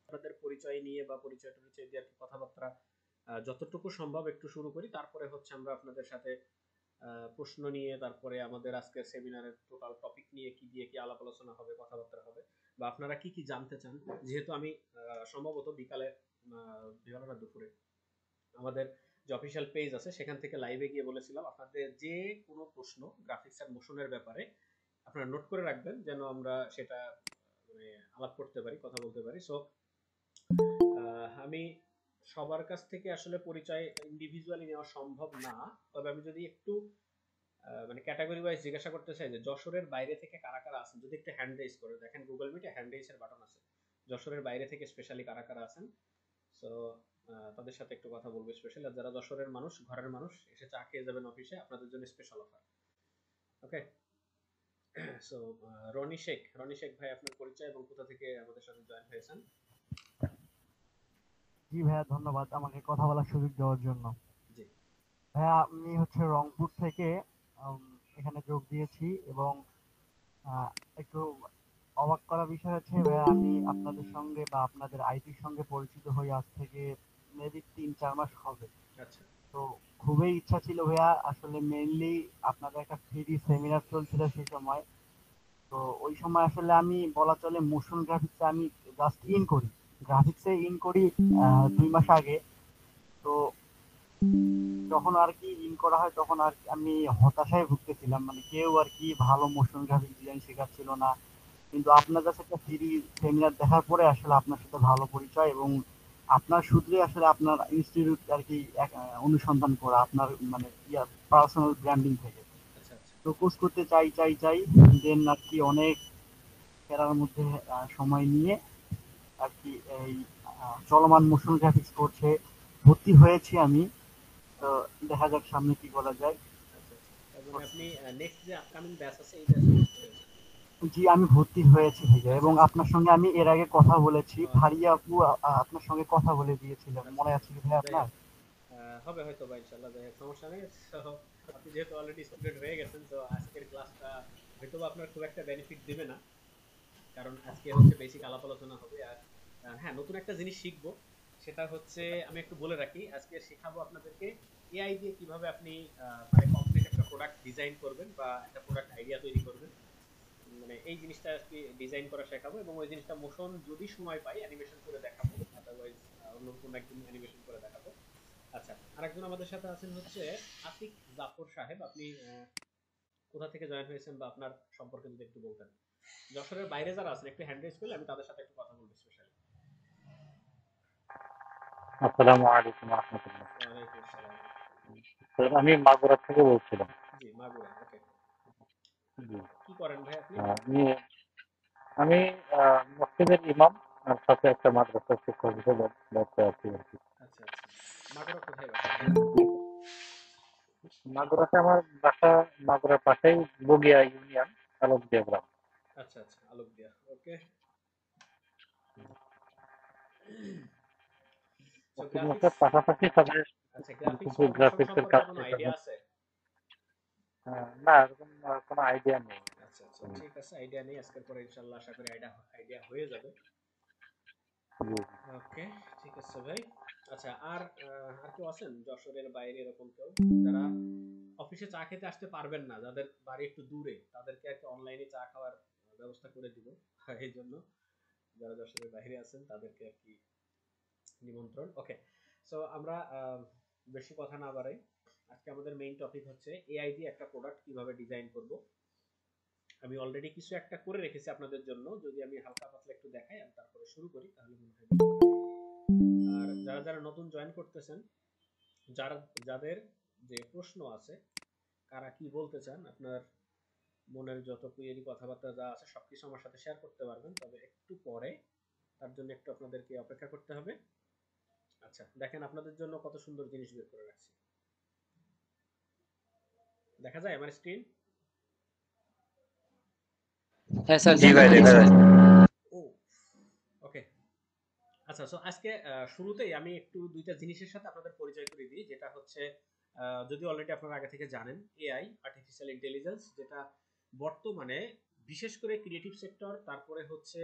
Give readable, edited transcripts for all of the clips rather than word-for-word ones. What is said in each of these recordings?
আপনাদের পরিচয় নিয়ে বা পরিচয় দিয়ে কথাবার্তা যতটুকু সম্ভব একটু শুরু করি, তারপরে হচ্ছে আমরা আপনাদের সাথে প্রশ্ন নিয়ে, তারপরে আমাদের আজকের সেমিনারের টোটাল টপিক নিয়ে কি দিয়ে কি আলাপ আলোচনা হবে, কথাবার্তা হবে, বা আপনারা কি কি জানতে চান। যেহেতু আমি সম্ভবত বিকালে না দুপুরে আমাদের যে অফিসিয়াল পেজ আছে সেখান থেকে লাইভে গিয়ে বলেছিলাম আপনাদের যে কোনো প্রশ্ন গ্রাফিক্স আর মোশনের ব্যাপারে আপনারা নোট করে রাখবেন, যেন আমরা সেটা মানে আলাপ করতে পারি, কথা বলতে পারি। সো আমি সবার কাছ থেকে আসলে পরিচয় ইন্ডিভিজুয়ালি নেওয়া সম্ভব না, তবে আমি যদি একটু মানে ক্যাটাগরি ওয়াইজ জিজ্ঞাসা করতে চাই যে যশোরের বাইরে থেকে কারা কারা আছেন, যদি একটু হ্যান্ড রেইজ করে দেখেন, গুগল মিটে হ্যান্ড রেইজের বাটন আছে, যশোরের বাইরে থেকে স্পেশালি কারা কারা আছেন। সো তাদের সাথে একটু কথা বলবো স্পেশালি। আর যারা যশোরের মানুষ, ঘরের মানুষ, এসে চা খেয়ে যাবেন অফিসে, আপনাদের জন্য স্পেশাল অফার। ওকে। সো রনি শেখ ভাই, আপনার পরিচয় এবং কোথা থেকে আমাদের সাথে জয়েন হয়েছেন? জি ভাইয়া, ধন্যবাদ আমাকে কথা বলার সুযোগ দেওয়ার জন্য। জি। ভাইয়া, আমি হচ্ছে রংপুর থেকে উম, এখানে যোগ দিয়েছি এবং একটু অবাক করা বিষয় হচ্ছে ভাইয়া, আমি আপনাদের সঙ্গে বা আপনাদের আইটির সঙ্গে পরিচিত হই আজ থেকে মেবি 3-4 মাস হবে। আচ্ছা তো খুবই ইচ্ছা ছিল ভাইয়া, আসলে মেইনলি আপনাদের একটা ফ্রি সেমিনার চলছিল সেই সময়। তো ওই সময় আসলে আমি বলা চলে মোশন গ্রাফিক্সে আমি জাস্ট গ্রাফিক্সে ইন করি 2 মাস আগে। তো যখন আর কি ইন করা হয় তখন আর কি আমি হতাশায় ভুগতেছিলাম, মানে কেউ আর কি ভালো মোশন গ্রাফিক ডিজাইন শেখাচ্ছিল না। কিন্তু আপনার কাছে একটা ফ্রি সেমিনার দেখার পরে আসলে আপনার সাথে ভালো পরিচয়, এবং আপনার সূত্রে আসলে আপনার ইনস্টিটিউট আর কি অনুসন্ধান করা আপনার মানে পার্সোনাল ব্র্যান্ডিং থেকে। আচ্ছা আচ্ছা। তো কোর্স করতে চাই চাই চাই দেন আর কি অনেক ফেরার মধ্যে সময় নিয়ে আর কি এই চলমান মোশন গ্রাফিক্স কোর্সে ভর্তি হয়েছি আমি। তো দেখা যাক সামনে কি করা যায়। আচ্ছা আচ্ছা, তার মানে আপনি নেক্সট যে আপকামিং ব্যাচ আছে এই ব্যাচে ভর্তি হয়েছেন? জি, আমি ভর্তি হয়েছি ভাইয়া, আচ্ছা এবং আচ্ছা। আপনার সঙ্গে আমি এর আগে কথা বলেছি, আচ্ছা ফারিয়া আপু আপনার সঙ্গে কথা বলে দিয়েছিলেন, আচ্ছা মনে আচ্ছা। আছে কি ভাই যাই আপনার? হোক, হবে হয়তো বা ইনশাআল্লাহ, যাই হোক সমস্যা নেই। So, আপনি যেহেতু অলরেডি স্টুডেন্ট হয়ে গেছেন, তো আজকের ক্লাসটা হয়তো বা আপনার খুব একটা বেনিফিট দিবে না, কারণ আজকে হচ্ছে বেসিক আলাপ আলোচনা হবে। আর হ্যাঁ, নতুন একটা জিনিস শিখবো, সেটা হচ্ছে আমি একটু বলে রাখি, আজকে শেখাবো আপনাদেরকে এআই দিয়ে কিভাবে আপনি মানে কমপ্লিট একটা প্রোডাক্ট ডিজাইন করবেন বা একটা প্রোডাক্ট আইডিয়া তৈরি করবেন। মানে এই জিনিসটা আজকে ডিজাইন করা শেখাবো, এবং ওই জিনিসটা মোশন যদি সময় পাই অ্যানিমেশন করে দেখাবো, আদারওয়াইজ অন্য কোনো একদিন অ্যানিমেশন করে দেখাবো। আচ্ছা, আরেকজন আমাদের সাথে আছেন হচ্ছে আতিক জাফর সাহেব। আপনি কোথা থেকে জয়েন হয়েছেন বা আপনার সম্পর্কে যদি একটু বলতেন। যশোরের বাইরে যারা আছেন একটু হ্যান্ড রেজ করলে আমি তাদের সাথে একটু কথা বলবো স্পেশালি। আসসালামু আলাইকুম রহমতুল্লাহ। ওয়ালাইকুম আসসালাম। আমি মাগুরা থেকে বলছিলাম। জি, মাগুরা। ওকে। জি। কি করেন ভাই আপনি? আমি আমি মসজিদের ইমাম, আর সাথে একটা মাদ্রাসার শিক্ষক হিসেবে ব্যবসা আছি আর কি। আচ্ছা আচ্ছা। মাগুরা কোথায় বাসা? মাগুরাতে আমার বাসা, মাগুরার পাশেই বগিয়া ইউনিয়ন, আলোকদিয়া গ্রাম। আচ্ছা আচ্ছা, আলোক দিয়া। ওকে। সো মসজিদ গ্রাফিক্স। মাসের পাশাপাশি সাথে আচ্ছা, গ্রাফিক্স কিছু বা মোশন গ্রাফিক্সের সম্পর্কে কাজ কোনো শেখানো। আইডিয়া আছে? না, এরকম কোনো আইডিয়া নেই। আচ্ছা আচ্ছা, ঠিক আছে, আইডিয়া নেই। আজকের পরে ইনশাআল্লাহ আশা করি আইডিয়া আইডিয়া হয়ে যাবে। জি। ওকে, ঠিক আছে ভাই। আচ্ছা, আর কেউ আছেন যশোরের বাইরে এরকম কেউ যারা অফিসে চা খেতে আসতে পারবেন না, যাদের বাড়ি একটু দূরে, তাদেরকে একটা অনলাইনে চা খাওয়ার ব্যবস্থা করে দিব। এই জন্য যারা যশোরের বাইরে আছেন তাদেরকে আর কি নিমন্ত্রণ। ওকে। সো আমরা বেশি কথা না বাড়াই, আজকে আমাদের মেইন টপিক হচ্ছে এআই দিয়ে একটা প্রোডাক্ট কিভাবে ডিজাইন করব। আমি অলরেডি কিছু একটা করে রেখেছি আপনাদের জন্য, যদি আমি হালকা পাতলা একটু দেখাই আর তারপরে শুরু করি তাহলে মনে হয় ভালো হবে। আর যারা যারা নতুন জয়েন করতেছেন, যারা যাদের যে প্রশ্ন আছে, কারা কি বলতে চান, আপনার মনের যত কুয়েরি কথাবার্তা যা আছে সবকিছু আমার সাথে শেয়ার করতে পারবেন, তবে একটু পরে, তার জন্য একটু আপনাদেরকে অপেক্ষা করতে হবে। আচ্ছা, দেখেন আপনাদের জন্য কত সুন্দর জিনিস বের করে রাখছি। দেখা যায় আমার স্ক্রিন? হ্যাঁ স্যার, জি দেখা ভাই, দেখা যাচ্ছে। যায়। ও, ওকে। আচ্ছা, সো আজকে শুরুতেই আমি একটু দুইটা জিনিসের সাথে আপনাদের পরিচয় করে দিই, যেটা হচ্ছে যদি অলরেডি আপনারা আগে থেকে জানেন, এআই, আর্টিফিশিয়াল ইন্টেলিজেন্স, যেটা বর্তমানে বিশেষ করে ক্রিয়েটিভ সেক্টর, তারপরে হচ্ছে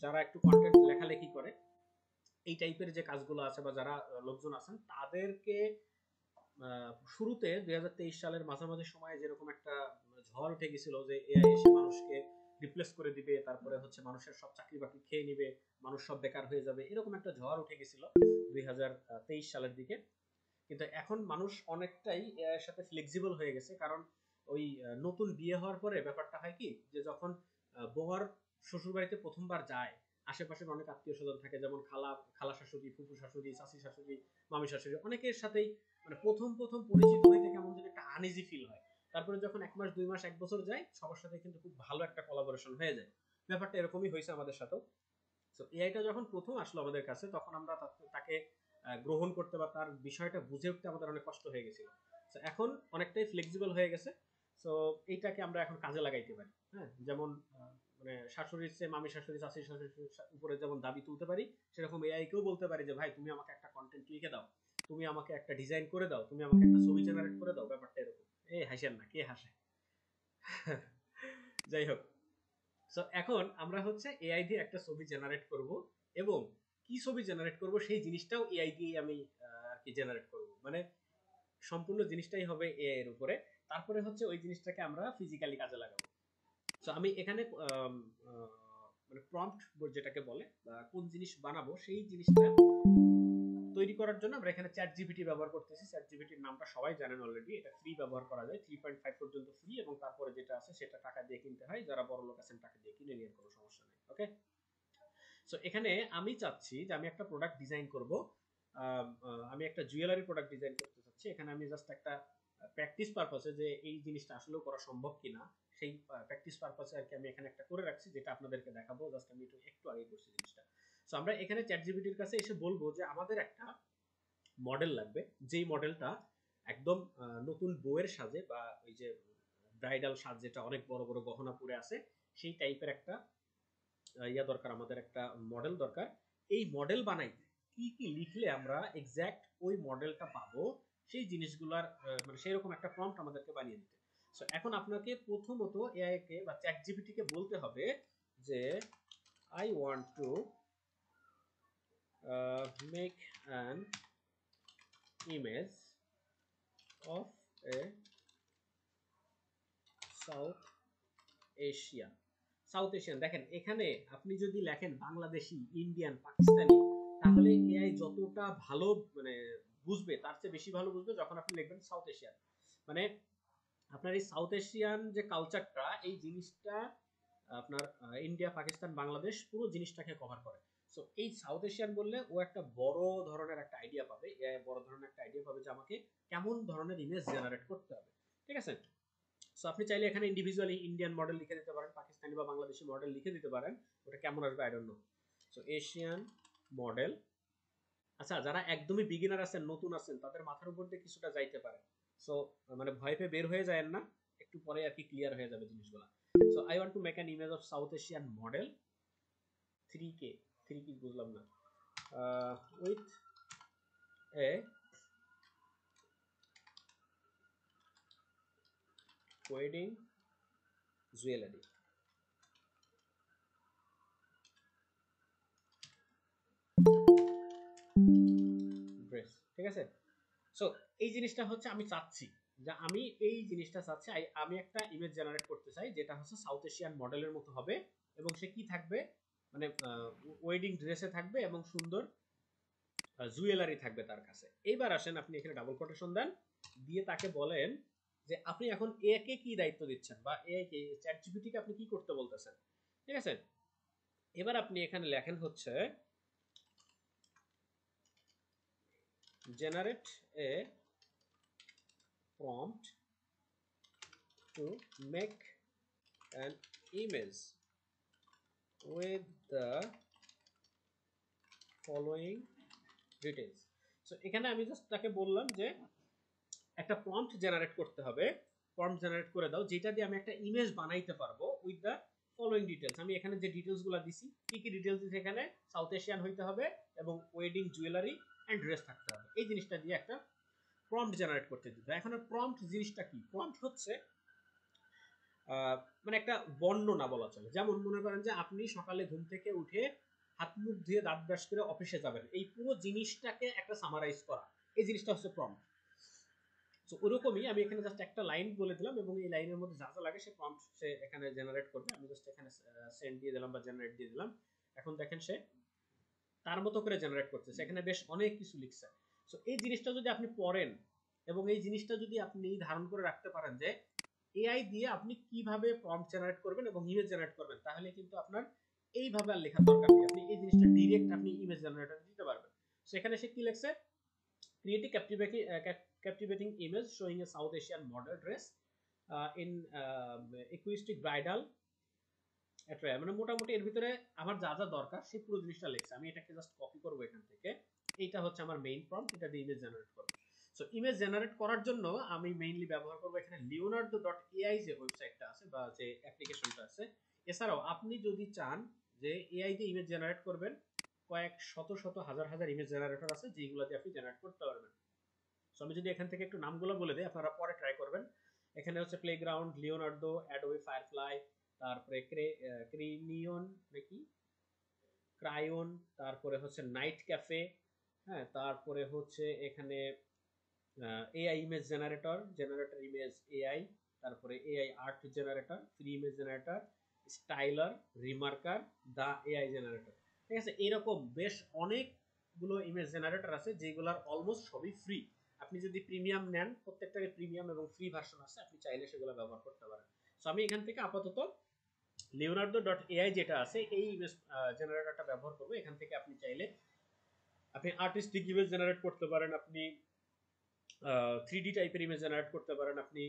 যারা একটু কন্টেন্ট লেখালেখি করে, এই টাইপের যে কাজগুলো আছে বা যারা লোকজন আছেন তাদেরকে শুরুতে 2023 সালের মাঝামাঝি সময়ে যেরকম একটা ঝড় উঠে গেছিল যে এআই এসে মানুষকে রিপ্লেস করে দিবে, তারপরে হচ্ছে মানুষের সব চাকরি বাকরি খেয়ে নিবে, মানুষ সব বেকার হয়ে যাবে, এরকম একটা ঝড় উঠে গেছিল 2023 সালের দিকে। কিন্তু এখন মানুষ অনেকটাই এর সাথে ফ্লেক্সিবল হয়ে গেছে, কারণ ওই নতুন বিয়ে হওয়ার পরে ব্যাপারটা হয় কি যে যখন বউয়ার শ্বশুর বাড়িতে প্রথমবার যায়, আশেপাশের অনেক আত্মীয় স্বজন থাকে, যেমন খালা খালা শাশুড়ি, ফুফু শাশুড়ি, চাচি শাশুড়ি, মামি শাশুড়ি, অনেকের সাথেই মানে প্রথম প্রথম পরিচিত হইতে কেমন যেন একটা আনইজি ফিল হয়। তারপরে যখন 1 মাস 2 মাস 1 বছর যায়, সবার সাথে কিন্তু খুব ভালো একটা কোলাবোরেশন হয়ে যায়। ব্যাপারটা এরকমই হয়েছে আমাদের সাথেও। তো এআইটা যখন প্রথম আসলো আমাদের কাছে, তখন আমরা তাকে গ্রহণ করতে বা তার বিষয়টা বুঝে উঠতে আমাদের অনেক কষ্ট হয়ে গেছিল। তো এখন অনেকটাই ফ্লেক্সিবল হয়ে গেছে। সো এইটাকে আমরা এখন কাজে লাগাইতে পারি। হ্যাঁ, যেমন মানে শাশুড়ির চেয়ে মামি শাশুড়ি, চাষি শাশুড়ির উপরে যেমন দাবি তুলতে পারি, সেরকম এআই কেও বলতে পারি যে ভাই তুমি আমাকে একটা কন্টেন্ট লিখে দাও, তুমি আমাকে একটা ডিজাইন করে দাও, তুমি আমাকে একটা ছবি জেনারেট করে দাও। ব্যাপারটা এরকম। হাসেন না, কে হাসে? যাই হোক, সো এখন আমরা হচ্ছে এআই দিয়ে একটা ছবি জেনারেট করব, এবং কি ছবি জেনারেট করব সেই জিনিসটাও এআই দিয়ে আমি আর কি জেনারেট করব। মানে সম্পূর্ণ জিনিসটাই হবে এআই এর উপরে। তারপরে হচ্ছে ওই জিনিসটাকে আমরা ফিজিক্যালি কাজে লাগাবো। সো আমি এখানে মানে প্রম্পট যেটাকে বলে, কোন জিনিস বানাবো সেই জিনিসটা তৈরি করার জন্য আমরা এখানে চ্যাট জিপিটি ব্যবহার করতেছি। চ্যাট জিপিটির নামটা সবাই জানেন অলরেডি, এটা ফ্রি ব্যবহার করা যায়, 3.5 পর্যন্ত ফ্রি, এবং তারপরে যেটা আছে সেটা টাকা দিয়ে কিনতে হয়। যারা বড় লোক আছেন টাকা দিয়ে কিনে নিয়ে কোনো সমস্যা নেই। ওকে, সো এখানে আমি চাচ্ছি যে আমি একটা প্রোডাক্ট ডিজাইন করব। আমি একটা জুয়েলারি প্রোডাক্ট ডিজাইন করতে চাচ্ছি। এখানে আমি জাস্ট একটা প্র্যাকটিস পারপাসে যে এই জিনিসটা আসলেও করা সম্ভব কিনা, সেই প্র্যাকটিস পারপাসে আর কি আমি এখানে একটা করে রাখছি, যেটা আপনাদেরকে দেখাবো। জাস্ট আমি একটু আগে করছি জিনিসটা। সো আমরা এখানে চ্যাট জিপিটির কাছে এসে বলবো যে আমাদের একটা মডেল লাগবে, যেই মডেলটা একদম নতুন বউয়ের সাজে বা ওই যে ব্রাইডাল সাজ, যেটা অনেক বড় বড় গহনা পরে আছে, সেই টাইপের একটা ইয়া দরকার, আমাদের একটা মডেল দরকার। এই মডেল বানাইতে কি কি লিখলে আমরা এক্স্যাক্ট ওই মডেলটা পাবো, সেই জিনিসগুলার মানে সেরকম একটা প্রম্পট আমাদেরকে বানিয়ে দিতে। সো এখন আপনাকে প্রথমত এআই কে বা চ্যাট জিপিটি কে বলতে হবে যে I want to make an image of A south Asian. South Asian, দেখেন এখানে আপনি যদি লেখেন বাংলাদেশি, ইন্ডিয়ান, পাকিস্তানি, তাহলে এআই যতটা ভালো মানে বুঝবে, তার চেয়ে বেশি ভালো বুঝবে যখন আপনি লিখবেন সাউথ এশিয়ান। মানে আপনার এই সাউথ এশিয়ান যে কালচারটা, এই জিনিসটা আপনার ইন্ডিয়া, পাকিস্তান, বাংলাদেশ পুরো জিনিসটাকে কভার করে। সো এই সাউথ এশিয়ান বললে ও একটা বড় ধরনের একটা আইডিয়া পাবে, এআই বড় ধরনের একটা আইডিয়া পাবে যে আমাকে কেমন ধরনের ইমেজ জেনারেট করতে হবে। ঠিক আছে, সো আপনি চাইলে এখানে ইন্ডিভিজুয়ালি ইন্ডিয়ান মডেল লিখে দিতে পারেন, পাকিস্তানি বা বাংলাদেশি মডেল লিখে দিতে পারেন, ওটা কেমন আসবে I don't know. So Asian model. আচ্ছা, যারা একদমই বিগিনার আছেন, নতুন আছেন, তাদের মাথার উপর দিয়ে কিছুটা যাইতে পারে। সো মানে ভয় পেয়ে বের হয়ে যায়েন না, একটু পরে আর কি ক্লিয়ার হয়ে যাবে জিনিসগুলো। So I want to make an image of south Asian model 3K, 3 কি বুঝলাম না, with a wedding jewellery. Dress, ঠিক আছে। সো এই জিনিসটা হচ্ছে আমি চাচ্ছি, যে আমি এই জিনিসটা চাচ্ছি, আমি একটা ইমেজ জেনারেট করতে চাই যেটা হচ্ছে সাউথ এশিয়ান মডেলের মতো হবে, এবং সে কি থাকবে, মানে ওয়েডিং ড্রেসে থাকবে এবং সুন্দর জুয়েলারি থাকবে তার কাছে। এইবার আসেন আপনি এখানে ডাবল কোটেশন দেন, দিয়ে তাকে বলেন যে আপনি এখন এ কে কি দায়িত্ব দিচ্ছেন, বা এ কে চ্যাট জিপিটি কে আপনি কি করতে বলতেছেন। ঠিক আছে, এবার আপনি এখানে লেখেন হচ্ছে generate A prompt to make an image with the following details. So এখানে আমি জাস্ট তাকে বললাম যে একটা প্রম্পট জেনারেট করতে হবে, প্রম্পট জেনারেট করে দাও যেটা দিয়ে আমি একটা ইমেজ বানাইতে পারবো উইথ দ্য ফলোইং ডিটেলস। আমি এখানে যে ডিটেলসগুলো দিছি, কি কি ডিটেলস দিছি, এখানে সাউথ এশিয়ান হইতে হবে এবং ওয়েডিং জুয়েলারি অ্যান্ড ড্রেস থাকতে হবে। এই জিনিসটা দিয়ে একটা প্রম্পট জেনারেট করতে দিতে। এখন প্রম্পট জিনিসটা কি? প্রম্পট হচ্ছে মানে একটা বর্ণনা বলা চলে। যেমন মনে করেন যে আপনি সকালে ঘুম থেকে উঠে হাত মুখ ধুয়ে দাঁত ব্রাশ করে অফিসে যাবেন, এই পুরো জিনিসটাকে একটা সামারাইজ করা, এই জিনিসটা হচ্ছে প্রম্পট। তো ওরকমই আমি এখানে জাস্ট একটা লাইন বলে দিলাম এবং এই লাইনের মধ্যে যা যা লাগে সে প্রম্পট সে এখানে জেনারেট করবে। আমি জাস্ট এখানে সেন্ড দিয়ে দিলাম বা জেনারেট দিয়ে দিলাম। এখন দেখেন সে তার মতো করে জেনারেট করতেছে, এখানে বেশ অনেক কিছু লিখছে। সো এই জিনিসটা যদি আপনি পড়েন এবং এই জিনিসটা যদি আপনি ধারণ করে রাখতে পারেন যে এআই দিয়ে আপনি কিভাবে প্রম্পট জেনারেট করবেন এবং ইমেজ জেনারেট করবেন, তাহলে কিন্তু আপনার এইভাবে আর লেখার দরকার নেই, আপনি এই জিনিসটা ডিরেক্ট আপনি ইমেজ জেনারেটরে দিতে পারবেন। সেখানে সে কি লিখছে, create a captivating image showing a South Asian model dress in equistic bridal attire। মানে মোটামুটি এর ভিতরে আমার যা যা দরকার সেই পুরো জিনিসটা লেখছে। আমি এটাকে জাস্ট কপি করব এখান থেকে, এইটা হচ্ছে আমার মেইন প্রম্পট, এটা দিয়ে ইমেজ জেনারেট করব। সো ইমেজ জেনারেট করার জন্য আমি মেইনলি ব্যবহার করব এখানে leonardo.ai যে ওয়েবসাইটটা আছে বা যে অ্যাপ্লিকেশনটা আছে। এছাড়াও আপনি যদি চান যে এআই দিয়ে ইমেজ জেনারেট করবেন, কয়েক শত শত হাজার হাজার ইমেজ জেনারেটর আছে যেগুলো দিয়ে আপনি জেনারেট করতে পারবেন। সো আমি যদি এখান থেকে একটু নামগুলো বলে দিই, আপনারা পরে ট্রাই করবেন। এখানে হচ্ছে প্লেগ্রাউন্ড, লিওনার্দো, অ্যাডোবি ফায়ারফ্লাই, তারপরে ক্রিনিয়ন নাকি ক্রায়ন, তারপরে হচ্ছে নাইট ক্যাফে, হ্যাঁ, তারপরে হচ্ছে এখানে AI image generator, generator image AI, তারপরে AI art generator, free image generator, styler, remarker, the AI generator. ঠিক আছে, এরকম বেশ অনেকগুলো ইমেজ জেনারেটর আছে যেগুলোর অলমোস্ট সবই ফ্রি। আপনি যদি প্রিমিয়াম নেন, প্রত্যেকটারই প্রিমিয়াম এবং ফ্রি ভার্সন আছে, আপনি চাইলে সেগুলো ব্যবহার করতে পারেন। সো আমি এখান থেকে আপাতত leonardo.ai যেটা আছে এই ইমেজ জেনারেটরটা ব্যবহার করব। এখান থেকে আপনি চাইলে আপনি আর্টিস্টিক ইমেজ জেনারেট করতে পারেন, আপনি 3D টাইপের ইমেজ জেনারেট করতে পারেন, আপনি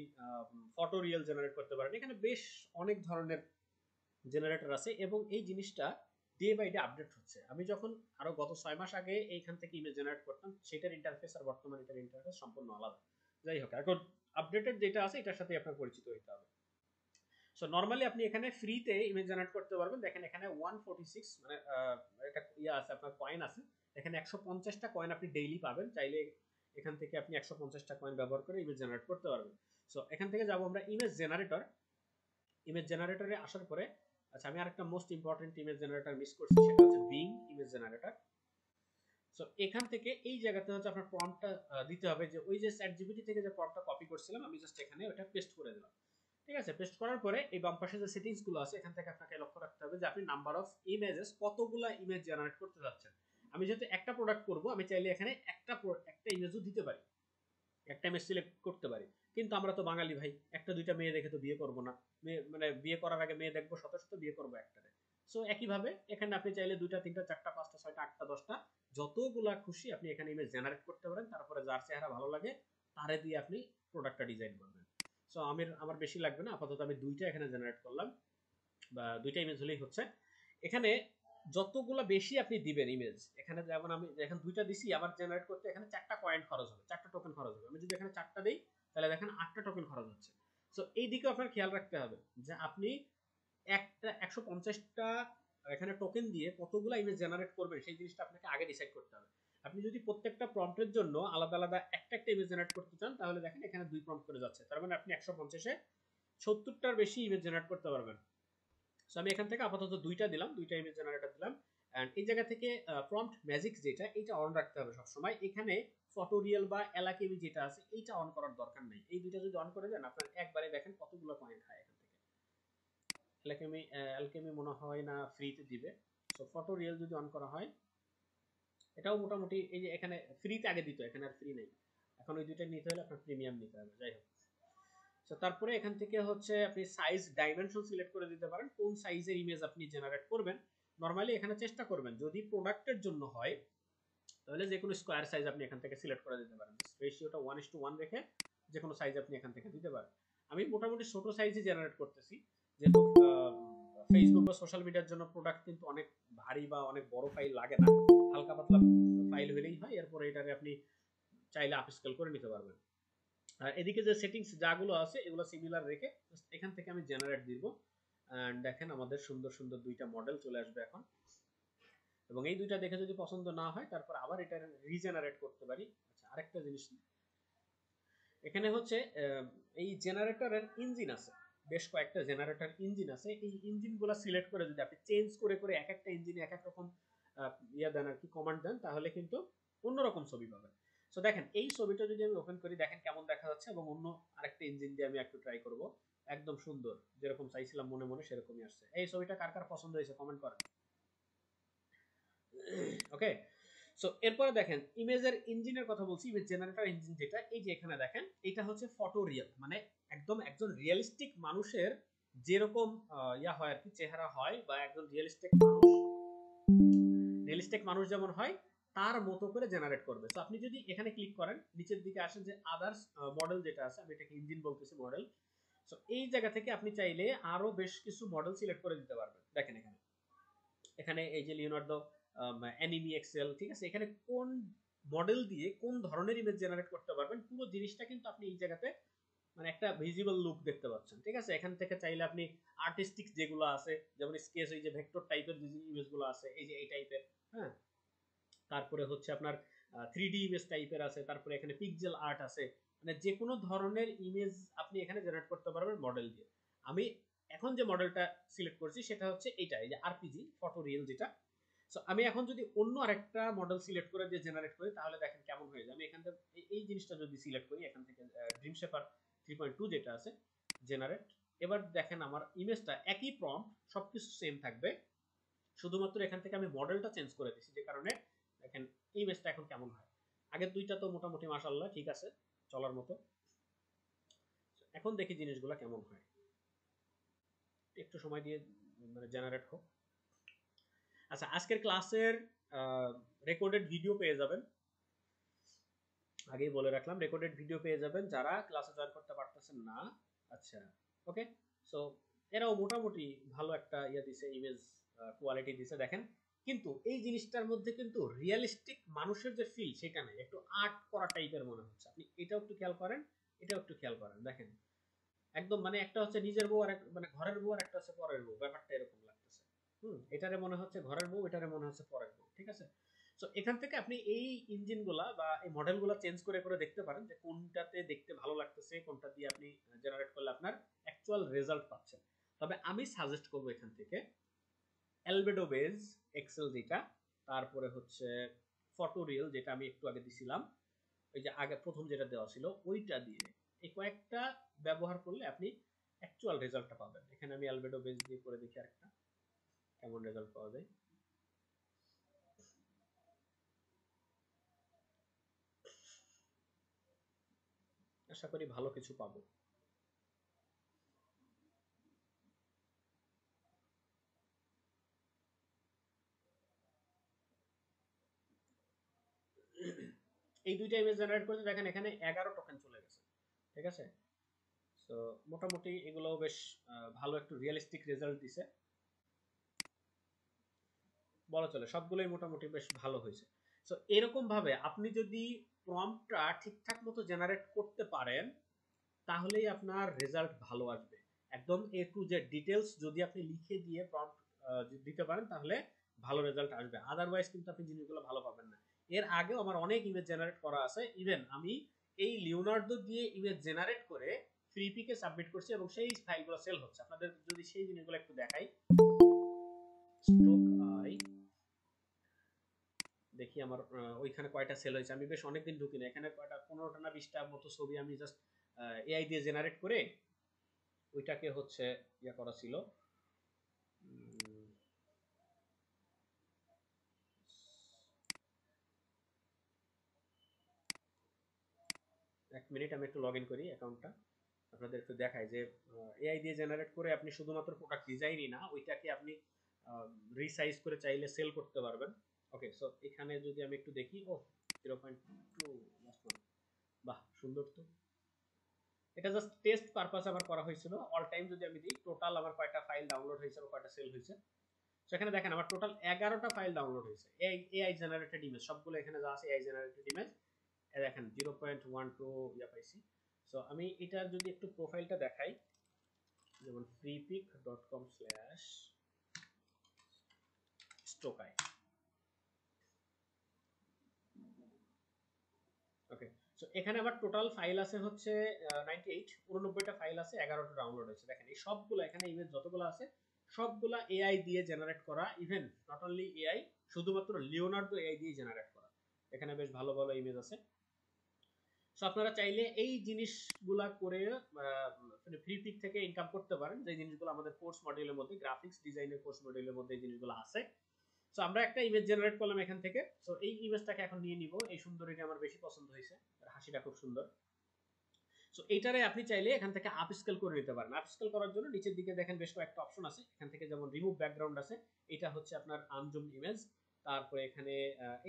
ফটো রিয়েল জেনারেট করতে পারেন। এখানে বেশ অনেক ধরনের জেনারেটর আছে এবং এই জিনিসটা ডে বাই ডে আপডেট হচ্ছে। আমি যখন আরো গত 6 মাস আগে এইখান থেকে ইমেজ জেনারেট করতাম, সেটার ইন্টারফেস আর বর্তমানে এটার ইন্টারফেস সম্পূর্ণ আলাদা। যাই হোক, এখন আপডেটেড যেটা আছে এটার সাথে আপনার পরিচিত হতে হবে। সো নরমালি আপনি এখানে ফ্রিতে ইমেজ জেনারেট করতে পারবেন। দেখেন এখানে 146 মানে এটা ইয়া আছে, আপনার কয়েন আছে এখানে 150টা কয়েন আপনি ডেইলি পাবেন। চাইলে এখান থেকে আপনি 150টা কয়েন ব্যবহার করে ইমেজ জেনারেট করতে পারবেন। সো এখান থেকে যাব আমরা ইমেজ জেনারেটর। ইমেজ জেনারেটরে আসার পরে, আচ্ছা আমি আরেকটা most important image generator miss করছি, সেটা হচ্ছে বিং ইমেজ জেনারেটর। সো এখান থেকে এই জায়গাতে হচ্ছে আপনার প্রম্পটটা দিতে হবে, যে ওই যে চ্যাটজিপিটি থেকে যে প্রম্পটটা কপি করছিলাম আমি জাস্ট এখানে ওটা পেস্ট করে দিলাম। ঠিক আছে, পেস্ট করার পরে এই বাম পাশে যে সেটিংস গুলো আছে এখান থেকে আপনাকে লক্ষ্য রাখতে হবে যে আপনি নাম্বার অফ ইমেজেস, কতগুলা ইমেজ জেনারেট করতে যাচ্ছেন। আমি যেহেতু একটা প্রোডাক্ট করব, আমি চাইলে এখানে একটা ইমেজও দিতে পারি, একটা ইমেজ সিলেক্ট করতে পারি। কিন্তু আমরা তো বাঙালি ভাই, একটা দুইটা মেয়ে দেখে তো বিয়ে করব না, মানে বিয়ে করার আগে মেয়ে দেখবো শত শত, বিয়ে করবো একটারে। সো একইভাবে এখানে আপনি চাইলে দুইটা তিনটা চারটা পাঁচটা ছয়টা আটটা 10টা যতগুলা খুশি আপনি এখানে ইমেজ জেনারেট করতে পারেন। তারপরে যার চেহারা ভালো লাগে তারে দিয়ে আপনি প্রোডাক্টটা ডিজাইন করবেন। সো আমার বেশি লাগবে না, আপাতত আমি দুইটা এখানে জেনারেট করলাম, বা দুইটা ইমেজ হলেই হচ্ছে। এখানে যতগুলো বেশি আপনি দিবেন ইমেজ, এখানে যেমন আমি এখন দুইটা দিছি, আমার জেনারেট করতে এখানে 4টা কয়েন খরচ হবে, 4টা টোকেন খরচ হবে। আমি যদি এখানে 4টা দেই তাহলে দেখেন 8টা টোকেন খরচ হচ্ছে। সো এই দিকে আপনার খেয়াল রাখতে হবে যে আপনি একটা 150টা এখানে টোকেন দিয়ে কতগুলো ইমেজ জেনারেট করবেন সেই জিনিসটা আপনাকে আগে ডিসাইড করতে হবে। আপনি যদি প্রত্যেকটা প্রম্পটের জন্য আলাদা আলাদা একটা ইমেজ জেনারেট করতে চান, তাহলে দেখেন এখানে 2 প্রম্পট করে যাচ্ছে, তার মানে আপনি 150-এ 70টার বেশি ইমেজ জেনারেট করতে পারবেন। সো আমি এখান থেকে আপাতত দুইটা দিলাম, দুইটা ইমেজ জেনারেটর দিলাম। এন্ড এই জায়গা থেকে প্রম্পট ম্যাজিক যেটা, এটা অন রাখতে হবে সবসময়। এখানে ফটোরিয়াল বা এলাকেবি যেটা আছে এইটা অন করার দরকার নেই। এই দুইটা যদি অন করে দেন আপনার একবারে দেখেন কতগুলো কয়েন খায় এখান থেকে। এলকেমি মনে হয় না ফ্রিতে দিবে। সো ফটোরিয়াল যদি অন করা হয়, এটাও মোটামুটি এই যে এখানে ফ্রিতে আগে দিত, এখানে আর ফ্রি নেই, এখন ওই দুইটা নিতে হলে আপনার প্রিমিয়াম নিতে হবে। যাই হোক, সো তারপরে এখান থেকে হচ্ছে আপনি সাইজ ডাইমেনশন সিলেক্ট করে দিতে পারেন, কোন সাইজের ইমেজ আপনি জেনারেট করবেন। নরমালি এখানে চেষ্টা করবেন যদি প্রোডাক্টের জন্য হয় তাহলে যে কোনো স্কয়ার সাইজ আপনি এখান থেকে সিলেক্ট করে দিতে পারেন, রেশিওটা 1:1 রেখে যে কোনো সাইজ আপনি এখান থেকে দিতে পারেন। আমি মোটামুটি ছোট সাইজে জেনারেট করতেছি, যেহেতু ফেসবুক বা সোশ্যাল মিডিয়ার জন্য প্রোডাক্ট কিন্তু অনেক ভারী বা অনেক বড় ফাইল লাগে না, হালকা পাতলা ফাইল হলেই হয়। এরপরে এটারে আপনি চাইলে আপস্কেল করে নিতে পারবেন। আর এদিকে যে সেটিংস যাগুলো আছে এগুলো সিমিলার রেখে এখান থেকে আমি জেনারেট দিব। এন্ড দেখেন আমাদের সুন্দর সুন্দর দুইটা মডেল চলে আসবে এখন, এবং এই দুইটা দেখে যদি পছন্দ না হয় তারপর আবার এটা রিজেনারেট করতে পারি। আচ্ছা, আরেকটা জিনিস এখানে হচ্ছে এই জেনারেটরের ইঞ্জিন আছে, বেশ কয়েকটা জেনারেটর ইঞ্জিন আছে, এই ইঞ্জিনগুলো সিলেক্ট করে যদি আপনি চেঞ্জ করে করে এক একটা ইঞ্জিনে এক এক রকম ইয়া দেন আর কি, কমান্ড দেন, তাহলে কিন্তু অন্যরকম ছবি পাবেন। সো দেখেন এই ছবিটা যদি আমি ওপেন করি, দেখেন কেমন দেখা যাচ্ছে, এবং অন্য আরেকটা ইঞ্জিন দিয়ে আমি একটু ট্রাই করব। একদম সুন্দর, যেরকম চাইছিলাম মনে মনে সেরকমই আসছে। এই ছবিটা কার কার পছন্দ হয়েছে কমেন্ট করেন। ওকে, সো এরপরে দেখেন ইমেজের ইঞ্জিনের কথা বলছি, ইমেজ জেনারেটর ইঞ্জিন যেটা, এই যে এখানে দেখেন এটা হচ্ছে ফটো রিয়েল, মানে একদম একজন রিয়েলিস্টিক মানুষের যেরকম ইয়া হয় আর কি, চেহারা হয়, বা একজন রিয়েলিস্টিক মানুষ যেমন হয় তার মতো করে জেনারেট করবে। সো আপনি যদি এখানে ক্লিক করেন, নিচের দিকে আসেন যে আদার্স মডেল যেটা আছে, আমি এটাকে ইঞ্জিন বলতেছি, মডেল। সো এই জায়গা থেকে আপনি চাইলে আরো বেশ কিছু মডেল সিলেক্ট করে দিতে পারবেন। দেখেন এখানে এখানে এই যে লিওনার্দো অ্যানিমি এক্সেল, ঠিক আছে, এখানে কোন মডেল দিয়ে কোন ধরনের ইমেজ জেনারেট করতে পারবেন, পুরো জিনিসটা কিন্তু আপনি এই জায়গাতে মানে একটা ভিজিবল লুক দেখতে পাচ্ছেন। ঠিক আছে, এখান থেকে চাইলে আপনি আর্টিস্টিক যেগুলো আছে, যেমন স্কেচ, এই যে ভেক্টর টাইপের যে ইমেজগুলো আছে, এই যে এই টাইপের, হ্যাঁ, তারপরে হচ্ছে আপনার 3D ইমেজ টাইপের আছে, তারপরে এখানে পিক্সেল আর্ট আছে, মানে যে কোনো ধরনের ইমেজ আপনি এখানে জেনারেট করতে পারবেন মডেল দিয়ে। আমি এখন যে মডেলটা সিলেক্ট করছি সেটা হচ্ছে এইটা, এই যে আরপিজি ফটো রিয়েল যেটা। সো আমি এখন যদি অন্য আরেকটা মডেল সিলেক্ট করে দিয়ে জেনারেট করি, তাহলে দেখেন কেমন হয়ে যায়। আমি এখান থেকে এই জিনিসটা যদি সিলেক্ট করি, এখান থেকে ড্রিম শেপার 3.2 যেটা আছে, জেনারেট। এবার দেখেন আমার ইমেজটা একই প্রম্পট, সবকিছু সেম থাকবে, শুধুমাত্র এখান থেকে আমি মডেলটা চেঞ্জ করে দিচ্ছি, যে কারণে দেখেন ইমেজটা এখন কেমন হয়। আগের দুইটা তো মোটামুটি মাশাআল্লাহ ঠিক আছে, চলার মতো। এখন দেখি জিনিসগুলো কেমন হয়, একটু সময় দিয়ে মানে জেনারেট হোক। আচ্ছা, আজকের ক্লাসের রেকর্ডেড ভিডিও পেয়ে যাবেন, আগেই বলে রাখলাম, রেকর্ডেড ভিডিও পেয়ে যাবেন যারা ক্লাসে জয়েন করতে পারতেছেন না। আচ্ছা, ওকে, সো এরাও মোটামুটি ভালো একটা ইয়ে দিছে, ইমেজ কোয়ালিটি দিছে দেখেন, কিন্তু এই জিনিসটার মধ্যে কিন্তু রিয়েলিস্টিক মানুষের যে ফিল সেটা নেই, একটু আর্ট করা টাইপের মনে হচ্ছে। আপনি এটাও একটু খেয়াল করেন, এটাও একটু খেয়াল করেন, দেখেন একদম মানে একটা হচ্ছে নিজের বউ আর মানে ঘরের বউ, আর একটা হচ্ছে পরের বউ, ব্যাপারটা এরকম লাগতেছে। এটারে মনে হচ্ছে ঘরের বউ, এটারে মনে হচ্ছে পরের বউ, ঠিক আছে। সো এখান থেকে আপনি এই ইঞ্জিনগুলা বা এই মডেলগুলা চেঞ্জ করে করে দেখতে পারেন যে কোনটাতে দেখতে ভালো লাগতেছে, কোনটা দিয়ে আপনি জেনারেট করলে আপনার অ্যাকচুয়াল রেজাল্ট পাচ্ছেন। তবে আমি সাজেস্ট করব এখান থেকে অ্যালবেডো বেজ এক্সেল যেটা, তারপরে হচ্ছে ফটো রিয়েল যেটা আমি একটু আগে দিছিলাম, ওই যে আগে প্রথম যেটা দেওয়া ছিল ওইটা দিয়ে, এই কয়েকটা ব্যবহার করলে আপনি অ্যাকচুয়াল রেজাল্টটা পাবেন। এখানে আমি অ্যালবেডো বেজ দিয়ে করে দেখি আরেকটা কেমন রেজাল্ট পাওয়া যায়। আশা করি ভালো কিছু পাবো। এই দুইটা ইমেজ জেনারেট করতে দেখেন এখানে 11 টোকেন চলে গেছে, ঠিক আছে। সো মোটামুটি এগুলো বেশ ভালো একটু রিয়েলিস্টিক রেজাল্ট দিছে, বলা চলে সবগুলোই মোটামুটি বেশ ভালো হয়েছে। সো এরকম ভাবে আপনি যদি প্রম্পটটা ঠিকঠাক মতো জেনারেট করতে পারেন, তাহলেই আপনার রেজাল্ট ভালো আসবে। একদম এ টু জেড ডিটেলস যদি আপনি লিখে দিয়ে প্রম্পট দিতে পারেন, তাহলে ভালো রেজাল্ট আসবে। আদারওয়াইজ কিন্তু আপনি জিনিসগুলো ভালো পাবেন না। এর আগেও আমার অনেক ইমেজ জেনারেট করা আছে, ইভেন আমি এই লিওনার্দো দিয়ে ইমেজ জেনারেট করে ফ্রি পিকে সাবমিট করছি, এবং সেই ফাইলগুলো সেল হচ্ছে। আপনাদের যদি সেই জিনিসগুলো একটু দেখাই, স্ট্রোক আই দেখি আমার ওইখানে কয়টা সেল হয়েছে। আমি বেশ অনেকদিন ঢুকি না এখানে, কয়টা 15টা না 20টা মতো ছবি আমি জাস্ট এআই দিয়ে জেনারেট করে ওইটাকে হচ্ছে ইয়া করা ছিল। এক মিনিট, আমি একটু লগ ইন করি অ্যাকাউন্টটা, আপনাদের একটু দেখাই যে এআই দিয়ে জেনারেট করে আপনি শুধুমাত্র প্রোডাক্ট ডিজাইনই না, ওইটাকে আপনি রিসাইজ করে চাইলে সেল করতে পারবেন। ওকে, সো এখানে যদি আমি একটু দেখি, ও 0.2 লাস্ট ওয়ান, বাহ সুন্দর তো। এটা জাস্ট টেস্ট পারপাস আমার করা হয়েছিল। অল টাইম যদি আমি দিই, টোটাল আমার কয়টা ফাইল ডাউনলোড হয়েছে বা কয়টা সেল হয়েছে, সেখানে দেখেন আমার টোটাল 11টা ফাইল ডাউনলোড হয়েছে, এআই জেনারেটেড ইমেজ সবগুলো এখানে যা আছে এআই জেনারেটেড ইমেজ। দেখেন 0.12 ইয়া পাইছি। সো আমি এটার যদি একটু প্রোফাইলটা দেখাই, যেমন freepik.com/stokai। ওকে, তো এখানে আবার টোটাল ফাইল আছে হচ্ছে 99টা ফাইল আছে, 11টা ডাউনলোড হয়েছে। দেখেন এই সবগুলো এখানে ইমেজ যতগুলো আছে সবগুলা এআই দিয়ে জেনারেট করা, ইভেন নট অনলি এআই, শুধুমাত্র লিওনার্দো এআই দিয়ে জেনারেট করা। এখানে বেশ ভালো ভালো ইমেজ আছে। সো আপনারা চাইলে এই জিনিসগুলা করে ফ্রি পিক থেকে ইনকাম করতে পারেন, যে জিনিসগুলো আমাদের কোর্স মডিউলের মধ্যে, গ্রাফিক্স ডিজাইনের কোর্স মডিউলের মধ্যে এই জিনিসগুলো আছে। সো আমরা একটা ইমেজ জেনারেট করলাম এখান থেকে। সো এই ইমেজটাকে এখন নিয়ে নিব। এই সুন্দরীটা আমার বেশি পছন্দ হয়েছে, হাসিটা খুব সুন্দর। সো এইটারে আপনি চাইলে এখান থেকে আপ স্কেল করে নিতে পারেন। আপ স্কেল করার জন্য নিচের দিকে দেখেন বেশ কয়েকটা অপশন আছে। এখান থেকে যেমন রিমুভ ব্যাকগ্রাউন্ড আছে, এটা হচ্ছে আপনার আনজুম ইমেজ। তারপরে এখানে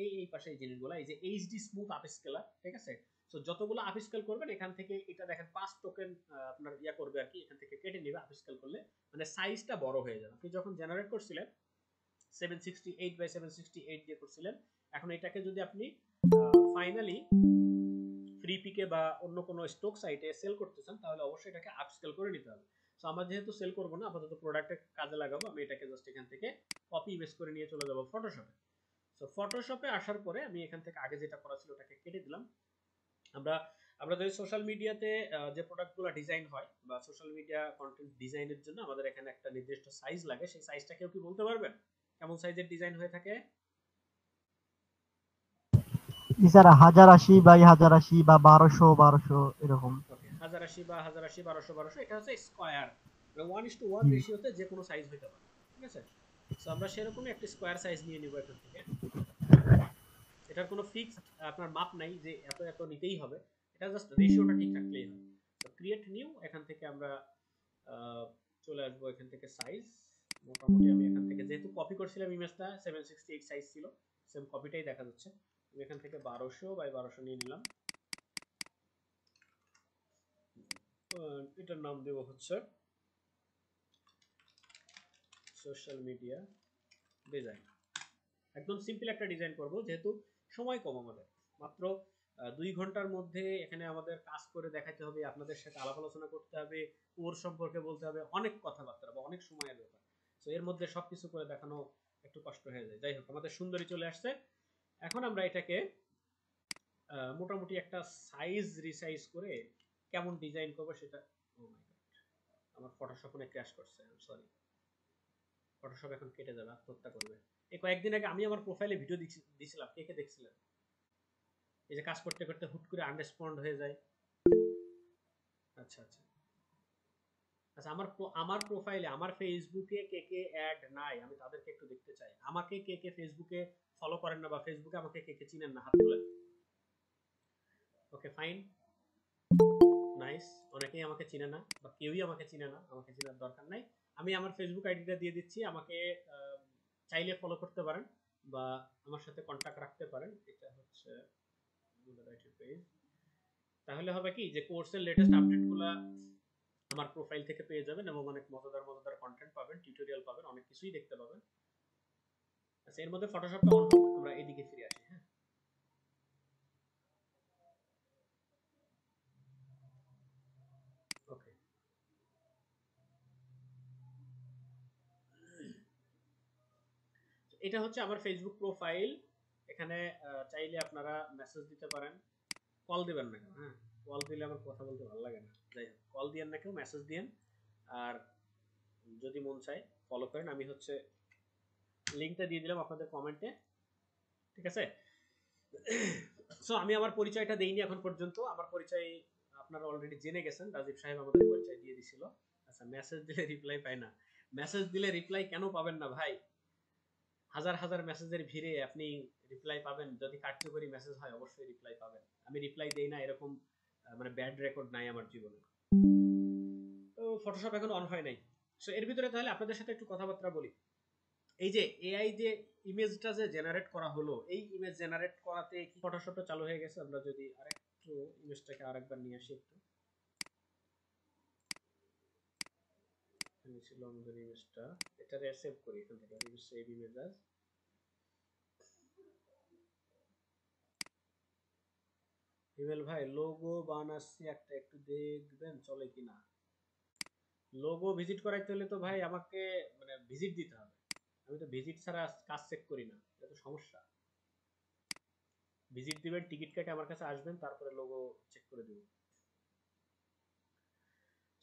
এই পাশে এই জিনিসগুলো, এই যে এইচডি স্মুথ আপ স্কেলার, ঠিক আছে। সো যতগুলো আপ স্কেল করবেন এখান থেকে এটা দেখেন 5 টোকেন আপনার ইয়া করবে আর কি, এখান থেকে কেটে নেবে আপ স্কেল করলে, মানে সাইজটা বড় হয়ে যাবে। আপনি যখন জেনারেট করছিলেন 768 বাই 768 দিয়ে করছিলেন, এখন এটাকে যদি আপনি ফাইনালি ফ্রি পিকে বা অন্য কোনো স্টক সাইটে সেল করতে চান, তাহলে অবশ্যই এটাকে আপস্কেল করে নিতে হবে। সো আমরা যেহেতু সেল করব না, আপাতত প্রোডাক্টে কাজে লাগাবো, আমি এটাকে জাস্ট এখান থেকে কপি পেস্ট করে নিয়ে চলে যাব ফটোশপে। সো ফটোশপে আসার পরে আমি এখান থেকে আগে যেটা করা ছিল ওটাকে কেটে দিলাম। আমরা যদি সোশ্যাল মিডিয়াতে যে প্রোডাক্টগুলো ডিজাইন হয় বা সোশ্যাল মিডিয়া কন্টেন্ট ডিজাইনের জন্য আমাদের এখানে একটা নির্দিষ্ট সাইজ লাগে, সেই সাইজটা কেউ কি বলতে পারবেন কেমন সাইজের ডিজাইন হয়ে থাকে? স্যার 1080 বাই 1080 বা 1200 এরকম। ওকে, 1080 বা 1080 1200 এটা হচ্ছে স্কয়ার, 1:1 রেশিওতে যে কোনো সাইজ হতে পারে, ঠিক আছে। সো আমরা সেরকমই একটা স্কয়ার সাইজ নিয়ে নিব এখান থেকে। এটার কোনো ফিক্সড আপনার মাপ নাই যে এত এত নিতেই হবে, এটা জাস্ট রেশিওটা ঠিক রাখলেই হবে। তো ক্রিয়েট নিউ, এখান থেকে আমরা চলে আসবো এখান থেকে সাইজ। মোটামুটি আমি এখান থেকে যেহেতু কপি করছিলাম ইমেজটা 768 সাইজ ছিল, সেম কপিটাই দেখা যাচ্ছে। আমি এখান থেকে 1200 বাই 1200 নিয়ে নিলাম। এটার নাম দেব হচ্ছে সোশ্যাল মিডিয়া ডিজাইন। একদম সিম্পল একটা ডিজাইন করব, যেহেতু সময় কম আমাদের, মাত্র 2 ঘন্টার মধ্যে এখানে আমাদের কাজ করে দেখাতে হবে, আপনাদের সাথে আলাপ আলোচনা করতে হবে, ওর সম্পর্কে বলতে হবে, অনেক কথাবার্তা বা অনেক সময়ের ব্যাপার। তো এর মধ্যে সবকিছু করে দেখানো একটু কষ্ট হয়ে যায়। যাই হোক, আমাদের সুন্দরী চলে আসছে। এখন আমরা এটাকে মোটামুটি একটা সাইজ রিসাইজ করে কেমন ডিজাইন করবো সেটা, ও মাই গড, আমার ফটোশপ অনেক ক্র্যাশ করছে, আই এম সরি। ফটোশপ এখন কেটে যাবে, আত্মহত্যা করবে। এই কয়েকদিন আগে আমি আমার প্রোফাইলে ভিডিও দিছিলাম, কে কে দেখছিলেন? এই যে কাজ করতে করতে হুট করে আনরেসপন্ড হয়ে যায়। আচ্ছা আচ্ছা আচ্ছা, আমার প্রোফাইলে, আমার ফেসবুকে কে কে অ্যাড নাই, আমি তাদেরকে একটু দেখতে চাই। আমাকে কে কে ফেসবুকে ফলো করেন না বা ফেসবুকে আমাকে কে কে চিনেন না, হাত তুলেন। Okay fine, nice. অনেকেই আমাকে চিনে না বা কেউই আমাকে চিনে না, আমাকে চেনার দরকার নাই। আমি আমার ফেসবুক আইডিটা দিয়ে দিচ্ছি, আমাকে চাইলে ফলো করতে পারেন বা আমার সাথে কন্টাক্ট রাখতে পারেন। এটা হচ্ছে পেজ। তাহলে হবে কি যে কোর্সের লেটেস্ট আপডেটগুলো আমার প্রোফাইল থেকে পেয়ে যাবেন এবং অনেক মজাদার মজাদার কন্টেন্ট পাবেন, টিউটোরিয়াল পাবেন, অনেক কিছুই দেখতে পাবেন। আচ্ছা, এর মধ্যে ফটোশপটা অন হোক, আমরা এদিকে ফিরে আসি। হ্যাঁ, ওকে। এটা হচ্ছে আমার ফেসবুক প্রোফাইল। এখানে চাইলে আপনারা মেসেজ দিতে পারেন, কল দিবেন না কেন? হ্যাঁ, কল দিলে আমার কথা বলতে ভালো লাগে না। যাই হোক, কল দিয়েন না কেউ, মেসেজ দিয়েন। আর যদি মন চায় ফলো করেন, আমি হচ্ছে লিঙ্কটা দিয়ে দিলাম আপনাদের কমেন্টে, ঠিক আছে। সো আমি আমার পরিচয়টা দেইনি এখন পর্যন্ত, আমার পরিচয় আপনারা অলরেডি জেনে গেছেন, রাজীব সাহেব আমাদের পরিচয় দিয়ে দিছিল। আচ্ছা, মেসেজ দিলে রিপ্লাই পাই না, মেসেজ দিলে রিপ্লাই কেন পাবেন না ভাই? হাজার হাজার মেসেজের ভিড়ে আপনি রিপ্লাই পাবেন? যদি কার্যকরী মেসেজ হয় অবশ্যই রিপ্লাই পাবেন। আমি রিপ্লাই দেই না এরকম মানে ব্যাড রেকর্ড নাই আমার জীবনে। তো ফটোশপ এখন অন হয় নাই। সো এর ভিতরে তাহলে আপনাদের সাথে একটু কথাবার্তা বলি। এই যে এআই যে ইমেজটা যে জেনারেট করা হলো, এই ইমেজ জেনারেট করাতে কি ফটোশপটা চালু হয়ে গেছে? আমরা যদি আরেকটু ইমেজটাকে আরেকবার নিয়ে আসি, একটু ছিল আমাদের ইমেজটা, এটারে সেভ করি এখান থেকে, ইমেজ সেভ ইমেজ আস। ইমেল ভাই, লোগো বানাচ্ছি একটা, একটু দেখবেন চলে কিনা। লোগো ভিজিট করাইতে হলে তো ভাই আমাকে মানে ভিজিট দিতে হবে, আমি তো ভিজিট ছাড়া কাজ চেক করি না, এটা তো সমস্যা। ভিজিট দিবেন, টিকিট কেটে আমার কাছে আসবেন, তারপরে লোগো চেক করে দেব।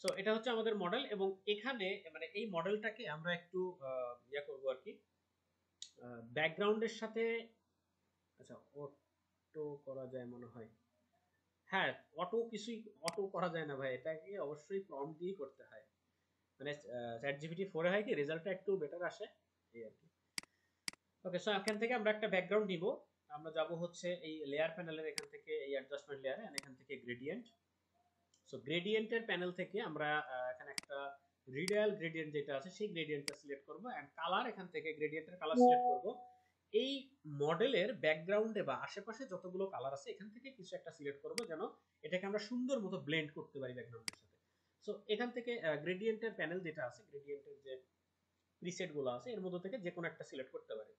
সো এটা হচ্ছে আমাদের মডেল, এবং এখানে মানে এই মডেলটাকে আমরা একটু ইয়া করব আর কি, ব্যাকগ্রাউন্ডের সাথে, আচ্ছা অটো করা যায় মনে হয়, হ্যাঁ অটো করা যায় না ভাই, এটাকে অবশ্যই প্রম্পট দিয়ে করতে হয়, মানে চ্যাট জিপিটি 4 এ হয় কি রেজাল্টটা একটু বেটার আসে এই আর কি। ওকে, সো এখান থেকে আমরা একটা ব্যাকগ্রাউন্ড নিব, আমরা যাব হচ্ছে এই লেয়ার প্যানেলের এখান থেকে এই অ্যাডজাস্টমেন্ট লেয়ারে, এখান থেকে গ্রেডিয়েন্ট। সো গ্রেডিয়েন্টের প্যানেল থেকে আমরা এখানে একটা রিডায়াল গ্রেডিয়েন্ট যেটা আছে সেই গ্রেডিয়েন্টটা সিলেক্ট করব, এন্ড কালার এখান থেকে গ্রেডিয়েন্টের কালার সিলেক্ট করব। এই মডেলের ব্যাকগ্রাউন্ডে বা আশেপাশে যতগুলো কালার আছে এখান থেকে কিছু একটা সিলেক্ট করব, যেন এটাকে আমরা সুন্দর মতো ব্লেন্ড করতে পারি ব্যাকগ্রাউন্ডের সাথে। সো এখান থেকে গ্রেডিয়েন্টের প্যানেল যেটা আছে, গ্রেডিয়েন্টের যে প্রিসেট গুলো আছে এর মধ্যে থেকে যে কোনো একটা সিলেক্ট করতে পারি,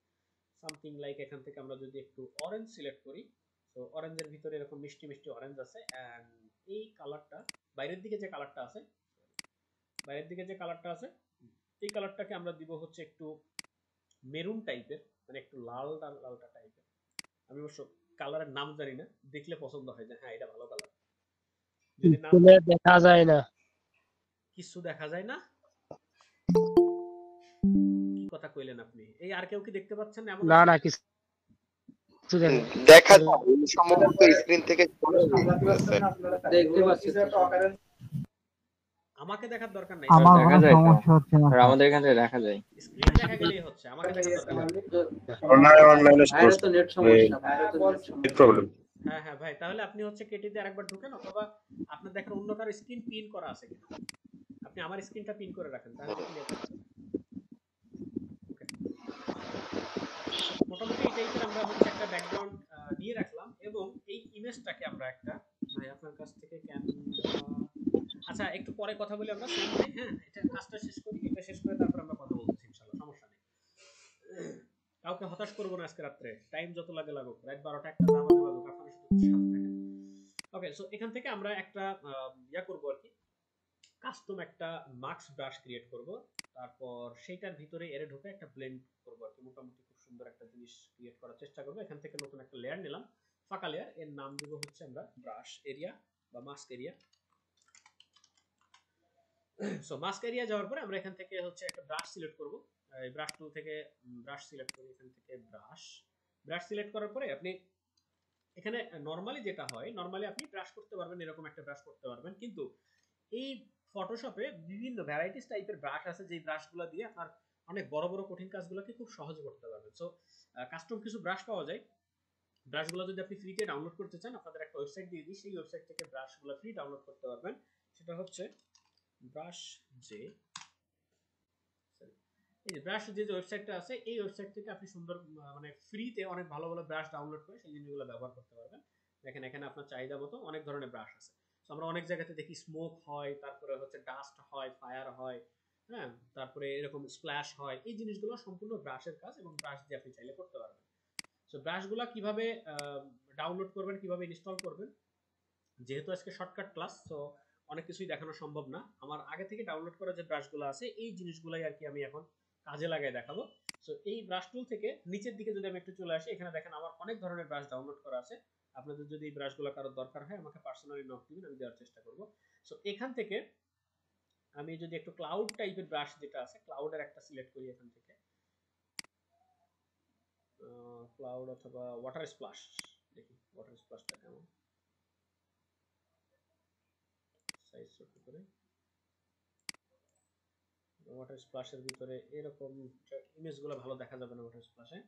সামথিং লাইক এখান থেকে আমরা যদি একটু অরেঞ্জ সিলেক্ট করি, তো অরেঞ্জের ভিতরে এরকম মিষ্টি মিষ্টি অরেঞ্জ আছে, এন্ড এই কালারটা বাইরের দিকে যে কালারটা আছে, বাইরের দিকে যে কালারটা আছে এই কালারটাকে আমরা দিব হচ্ছে একটু মেরুন টাইপের, মানে একটু লালটা লালটা টাইপের। আমি অবশ্য কালারের নাম জানি না, দেখলে পছন্দ হয় যে হ্যাঁ এটা ভালো কালার, যদি নাম দেখা যায় না, কিছু দেখা যায় না, কি কথা কইলেন আপনি? এই আর কেউ কি দেখতে পাচ্ছেন এমন না আছে? না কিছু দেখা যায় সম্ভবত স্ক্রিন থেকে দেখতে পাচ্ছি আমাকে দেখার দরকার নাই, আমার দেখা কোনো যায় তো। সমস্যা হচ্ছে না আর আমাদের এখান থেকে দেখা যায়। স্ক্রিন দেখা গেলেই হচ্ছে, আমাকে দেখার দরকার নাই। ভাইয়ের তো নেট সমস্যা, ভাইয়ের তো নেট সমস্যা। প্রবলেম। হ্যাঁ হ্যাঁ ভাই, তাহলে আপনি হচ্ছে কেটে দিয়ে আরেকবার ঢুকেন, অথবা আপনার দেখেন অন্য কারো স্ক্রিন পিন করা আছে কিনা, আপনি আমার স্ক্রিনটা পিন করে রাখেন, তাহলে ক্লিয়ার হবে। ওকে, মোটামুটি এই টাইপের আমরা হচ্ছে একটা ব্যাকগ্রাউন্ড নিয়ে রাখলাম, এবং এই ইমেজটাকে আমরা একটা, ভাই আপনার কাছ থেকে আচ্ছা একটু পরে কথা বলি আমরা সেম ভাই, হ্যাঁ এটা কাজটা শেষ করি, এটা শেষ করে তারপর আমরা কথা বলতেছি ইনশাআল্লাহ, সমস্যা নেই। কাউকে হতাশ করবো না আজকে রাত্রে, টাইম যত লাগে লাগুক, রাত 12টা একটা বাজে বাজুক, আপনারা শুধু সাথে থাকেন। ওকে, সো এখান থেকে আমরা একটা ইয়া করবো আর কি, কাস্টম একটা মাস্ক ব্রাশ ক্রিয়েট করব, তারপর সেইটার ভিতরে এর ঢুকে একটা ব্লেন্ড করব আর কি, মোটামুটি খুব সুন্দর একটা জিনিস ক্রিয়েট করার চেষ্টা করব। এখান থেকে নতুন একটা লেয়ার নিলাম, ফাঁকা লেয়ার, এর নাম দেব হচ্ছে আমরা ব্রাশ এরিয়া বা mask area. So mask area যাওয়ার পরে আমরা এখান থেকে হচ্ছে একটা ব্রাশ সিলেক্ট করব, এই ব্রাশ টুল থেকে ব্রাশ সিলেক্ট করি, এখান থেকে ব্রাশ সিলেক্ট করার পরে আপনি এখানে নরমালি যেটা হয়, নরমালি আপনি ব্রাশ করতে পারবেন, এরকম একটা ব্রাশ করতে পারবেন, কিন্তু এই ফটোশপে বিভিন্ন ভ্যারাইটিস টাইপের ব্রাশ আছে, যে ব্রাশগুলো দিয়ে আপনার অনেক বড় বড় কঠিন কাজগুলোকে খুব সহজে করতে পারবেন। সো কাস্টম কিছু ব্রাশ পাওয়া যায়, ব্রাশগুলো যদি আপনি ফ্রিতে ডাউনলোড করতে চান, আপনাদের একটা ওয়েবসাইট দিয়ে দিই, সেই ওয়েবসাইট থেকে ব্রাশগুলো ফ্রি ডাউনলোড করতে পারবেন, সেটা হচ্ছে ব্রাশ জে। এই যে ব্রাশ যে ওয়েবসাইটটা আছে, এই ওয়েবসাইট থেকে আপনি সুন্দর মানে ফ্রিতে অনেক ভালো ভালো ব্রাশ ডাউনলোড করে সেই জিনিসগুলো ব্যবহার করতে পারবেন। দেখেন এখানে আপনার চাহিদা মতো অনেক ধরনের ব্রাশ আছে। তো আমরা অনেক জায়গাতে দেখি স্মোক হয়, তারপরে হচ্ছে ডাস্ট হয়, ফায়ার হয়, হ্যাঁ, তারপরে এরকম স্প্ল্যাশ হয়, এই জিনিসগুলো সম্পূর্ণ ব্রাশের কাজ, এবং ব্রাশ দিয়ে আপনি চাইলে করতে পারবেন। সো ব্রাশগুলো কিভাবে ডাউনলোড করবেন, কিভাবে ইনস্টল করবেন, যেহেতু আজকে শর্টকাট ক্লাস, তো অনেক কিছুই দেখানো সম্ভব না, আমার আগে থেকে ডাউনলোড করা যে ব্রাশগুলো আছে এই জিনিসগুলাই আর কি আমি এখন কাজে লাগাই দেখাবো। সো এই ব্রাশ টুল থেকে নিচের দিকে যদি আমি একটু চলে আসি, এখানে দেখেন আমার অনেক ধরনের ব্রাশ ডাউনলোড করা আছে, আপনাদের যদি এই ব্রাশগুলো কারোর দরকার হয় আমাকে পার্সোনালি নক দিবেন, আমি দেওয়ার চেষ্টা করব। সো এখান থেকে আমি যদি একটু ক্লাউড টাইপের ব্রাশ যেটা আছে, ক্লাউডের একটা সিলেক্ট করি, এখান থেকে ক্লাউড অথবা ওয়াটার স্প্লাশ, দেখি ওয়াটার স্প্লাশটা কেমন, সাইজ ছোট করে। ওয়াটার স্প্লাশের ভিতরে এরকম ইমেজগুলো ভালো দেখা যাবে না ওয়াটার স্প্লাশে,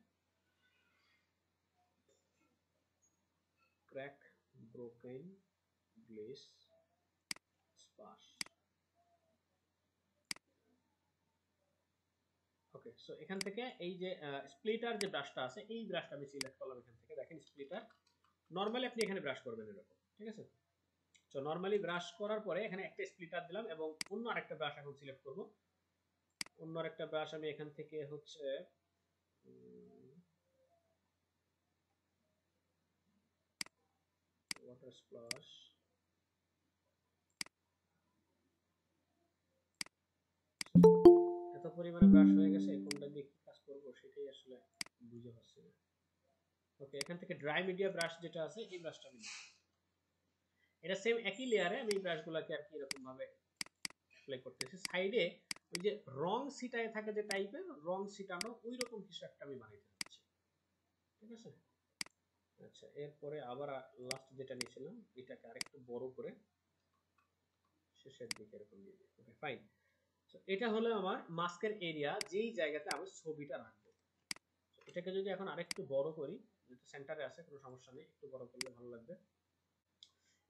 ক্র্যাক, ব্রোকেন, গ্লেস, স্প্লাশ। ওকে, সো এখান থেকে এই যে স্প্লিটার যে ব্রাশটা আছে, এই ব্রাশটা আমি সিলেক্ট করলাম, এখান থেকে দেখেন স্প্লিটার। নরমালি আপনি এখানে ব্রাশ করবেন এরকম, ঠিক আছে? সো নরমালি ব্রাশ করার পরে এখানে একটা স্প্লিটার দিলাম, এবং অন্য আরেকটা ব্রাশ এখন সিলেক্ট করব। অন্য আরেকটা ব্রাশ আমি এখান থেকে হচ্ছে ওয়াটার স্প্লাশ, এত পরিমাণে ব্রাশ হয়ে গেছে, কোনটা দিয়ে কি কাজ করব সেটাই আসলে বুঝে পাচ্ছি না। ওকে, এখান থেকে ড্রাই মিডিয়া ব্রাশ যেটা আছে এই ব্রাশটা আমি নিই। এটা সেম একই লেয়ারে আমি এই ব্রাশগুলোকে আর কি এরকম ভাবে অ্যাপ্লাই করতেছি। সাইডে ওই যে রং সিটায় থাকে যে টাইপের রং সিটানো ওই রকম কিছু একটা আমি বানাইতে যাচ্ছি, ঠিক আছে। আচ্ছা, এরপরে আবার লাস্ট যেটা নিয়েছিলাম এটাকে আরেকটু বড় করে শেষের দিকে এরকম দিয়ে দিই। Okay fine. সো এটা হলো আমার মাস্কের এরিয়া, যেই জায়গাতে আমি ছবিটা রাখবো। এটাকে যদি এখন আরেকটু বড় করি, যেহেতু সেন্টারে আছে কোনো সমস্যা নেই, একটু বড় করলে ভালো লাগবে।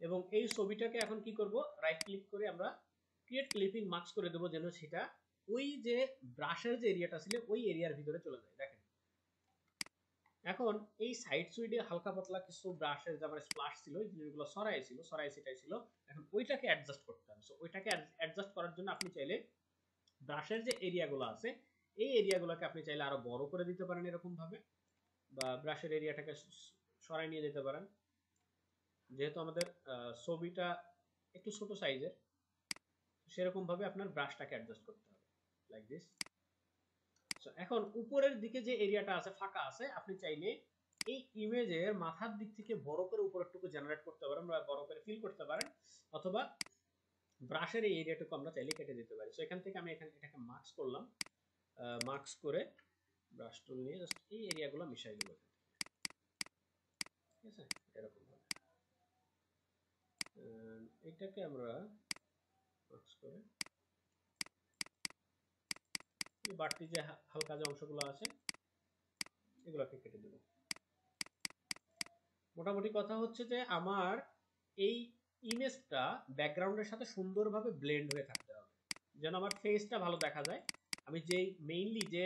এবং এই ছবিটাকে এখন কি করব, রাইট ক্লিক করে আমরা ক্রিয়েট ক্লিপিং মাস্ক করে দেবো, যেন সেটা ওই যে ব্রাশের যে এরিয়াটা ছিল ওই এরিয়ার ভিতরে চলে যায়। দেখেন এখন এই সাইড সুইডে হালকা পাতলা কিছু ব্রাশের যে আমার স্প্লাশ ছিল ওই জিনিসগুলো সরাই ছিটাই ছিল, এখন ওইটাকে অ্যাডজাস্ট করতে হবে। সো ওইটাকে অ্যাডজাস্ট করার জন্য আপনি চাইলে ব্রাশের যে এরিয়াগুলো আছে এই এরিয়াগুলোকে আপনি চাইলে আরো বড় করে দিতে পারেন এরকম ভাবে, বা ব্রাশের এরিয়াটাকে সরাই নিয়ে যেতে পারেন। যেহেতু আমাদের ছবিটা একটু ছোট সাইজের, সেরকম ভাবে আপনার ব্রাশটাকে অ্যাডজাস্ট করতে হবে লাইক দিস। এখন উপরের দিকে যে এরিয়াটা আছে ফাঁকা আছে, আপনি চাইলে এই ইমেজের মাথার দিক থেকে বড় করে উপরেরটুকু জেনারেট করতে পারেন বা বড় করে ফিল করতে পারেন, অথবা ব্রাশের এই এরিয়াটুকু আমরা চাইলে কেটে দিতে পারি। সো এখান থেকে আমি এটাকে মার্কস করলাম, মার্কস করে ব্রাশ টুল নিয়ে জাস্ট এই এরিয়াগুলো মিশাই দেবো, ঠিক আছে এরকম ভাবে। এটাকে আমরা মার্কস করে এই বাড়তি যে হালকা যে অংশগুলো আছে এগুলোকে কেটে দেব। মোটামুটি কথা হচ্ছে যে আমার এই ইমেজটা ব্যাকগ্রাউন্ডের সাথে সুন্দরভাবে ব্লেন্ড হয়ে থাকতে হবে, যেন আমার ফেসটা ভালো দেখা যায়। আমি যেই মেইনলি যে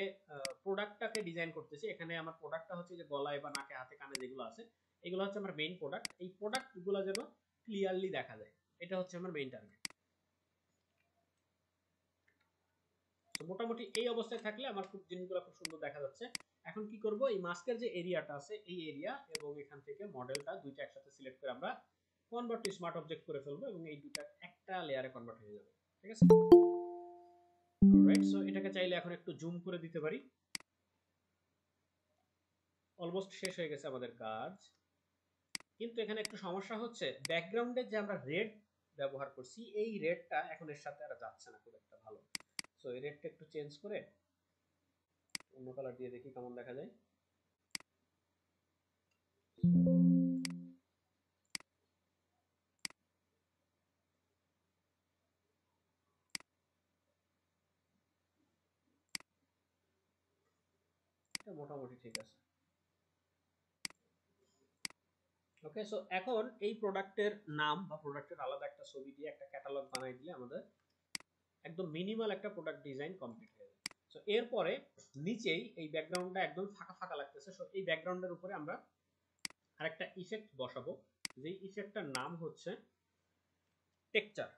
প্রোডাক্টটাকে ডিজাইন করতেছি, এখানে আমার প্রোডাক্টটা হচ্ছে যে গলায় বা নাকে হাতে কানে যেগুলো আছে এগুলো হচ্ছে আমার মেইন প্রোডাক্ট। এই প্রোডাক্টগুলো যেন ক্লিয়ারলি দেখা যায়, এটা হচ্ছে আমার মেইন টার্গেট। সো মোটামুটি এই অবস্থায় থাকলে আমার খুব জিনিসগুলো খুব সুন্দর দেখা যাচ্ছে। এখন কি করব, এই মাস্কের যে এরিয়াটা আছে এই এরিয়া এবং এখান থেকে মডেলটা দুইটা একসাথে সিলেক্ট করে আমরা কনভার্ট টু স্মার্ট অবজেক্ট করে ফেলবো এবং এই দুইটা একটা লেয়ারে কনভার্ট হয়ে যাবে, ঠিক আছে। অলরাইট, সো এটাকে চাইলে এখন একটু জুম করে দিতে পারি। অলমোস্ট শেষ হয়ে গেছে আমাদের কাজ, কিন্তু এখানে একটু সমস্যা হচ্ছে ব্যাকগ্রাউন্ডে যে আমরা রেড ব্যবহার করছি এই রেডটা এখন এর সাথে আর যাচ্ছে না খুব একটা ভালো। সো এই রেডটা একটু চেঞ্জ করে অন্য কালার দিয়ে দেখি কেমন দেখা যায়। এটা মোটামুটি ঠিক আছে। ওকে, সো এখন এই প্রোডাক্টের নাম বা প্রোডাক্টের আলাদা একটা ছবি দিয়ে একটা ক্যাটালগ বানাই দিলে আমাদের একদম মিনিমাল একটা প্রোডাক্ট ডিজাইন কমপ্লিট হয়ে যাবে। সো এরপরে নিচেই এই ব্যাকগ্রাউন্ডটা একদম ফাঁকা ফাঁকা লাগতেছে, সো এই ব্যাকগ্রাউন্ডের উপরে আমরা আরেকটা ইফেক্ট বসাবো, যেই ইফেক্টটার নাম হচ্ছে texture,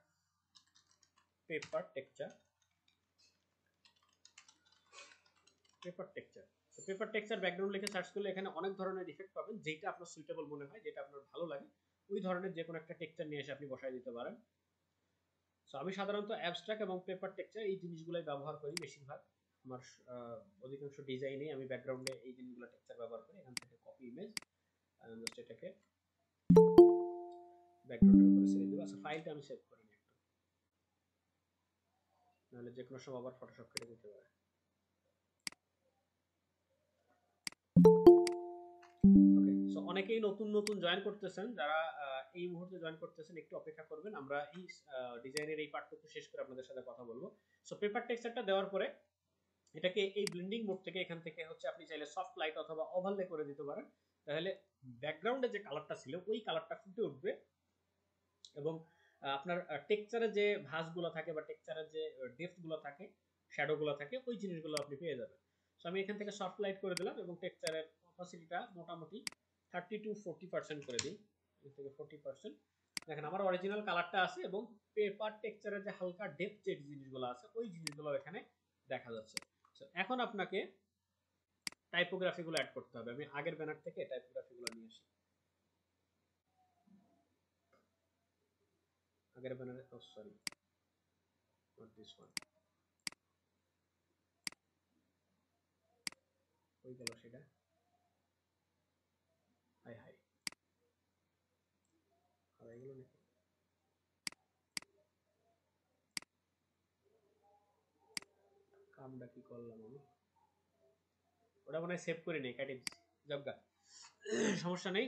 paper texture, paper texture. So paper texture background লিখে সার্চ করলে এখানে অনেক ধরনের ইফেক্ট পাবেন, যেটা আপনার সুইটেবল মনে হয়, যেটা আপনার ভালো লাগে ওই ধরনের যে কোনো একটা টেক্সচার নিয়ে এসে আপনি বসাই দিতে পারেন। সো আমি সাধারণত অ্যাবস্ট্রাক্ট এবং পেপার টেক্সচার এই জিনিসগুলোই ব্যবহার করি বেশিরভাগ। আমার অধিকাংশ ডিজাইনে আমি ব্যাকগ্রাউন্ডে এই জিনিসগুলো টেক্সচার ব্যবহার করি। এখান থেকে কপি ইমেজ, জাস্ট এটাকে ব্যাকগ্রাউন্ডের উপরে ছেড়ে দেবো। আচ্ছা, ফাইলটা আমি সেভ করে নিই একটু, নাহলে যে কোনো সময় আবার ফটোশপ কেটে দিতে পারে। ওকে, সো অনেকেই নতুন নতুন জয়েন করতেছেন, যারা এই মুহূর্তে জয়েন করতেছেন একটু অপেক্ষা করবেন, আমরা এই ডিজাইনের এই পার্টটুকু শেষ করে আপনাদের সাথে কথা বলবো। সো পেপার টেক্সচারটা দেওয়ার পরে এটাকে এই ব্লেন্ডিং মোড থেকে এখান থেকে হচ্ছে আপনি চাইলে সফট লাইট অথবা ওভারলে করে দিতে পারেন, তাহলে ব্যাকগ্রাউন্ডে যে কালারটা ছিল ওই কালারটা ফুটে উঠবে এবং আপনার টেক্সচারে যে ভাঁজগুলো থাকে বা টেক্সচারের যে ডেপথগুলো থাকে, শ্যাডোগুলো থাকে, ওই জিনিসগুলো আপনি পেয়ে যাবেন। সো আমি এখান থেকে সফট লাইট করে দিলাম এবং টেক্সচারের অপাসিটিটা মোটামুটি 30 to 40% করে দিই, এর থেকে 40%। দেখেন আমার অরিজিনাল কালারটা আছে এবং পেপার টেক্সচারের যে হালকা ডেপথ যে জিনিসগুলো আছে ওই জিনিসগুলো এখানে দেখা যাচ্ছে। এখন আপনাকে টাইপোগ্রাফিগুলো অ্যাড করতে হবে। আমি আগের ব্যানার থেকে টাইপোগ্রাফিগুলো নিয়ে আসি। আগের ব্যানারে, ও সরি, নট দিস ওয়ান, কই গেল সেটা। হাই হাই আর এগুলো নাকি কামটা কি করলাম আমি, ওটা মনে হয় সেভ করে নেই, কাটে দিচ্ছি, জগা সমস্যা নেই।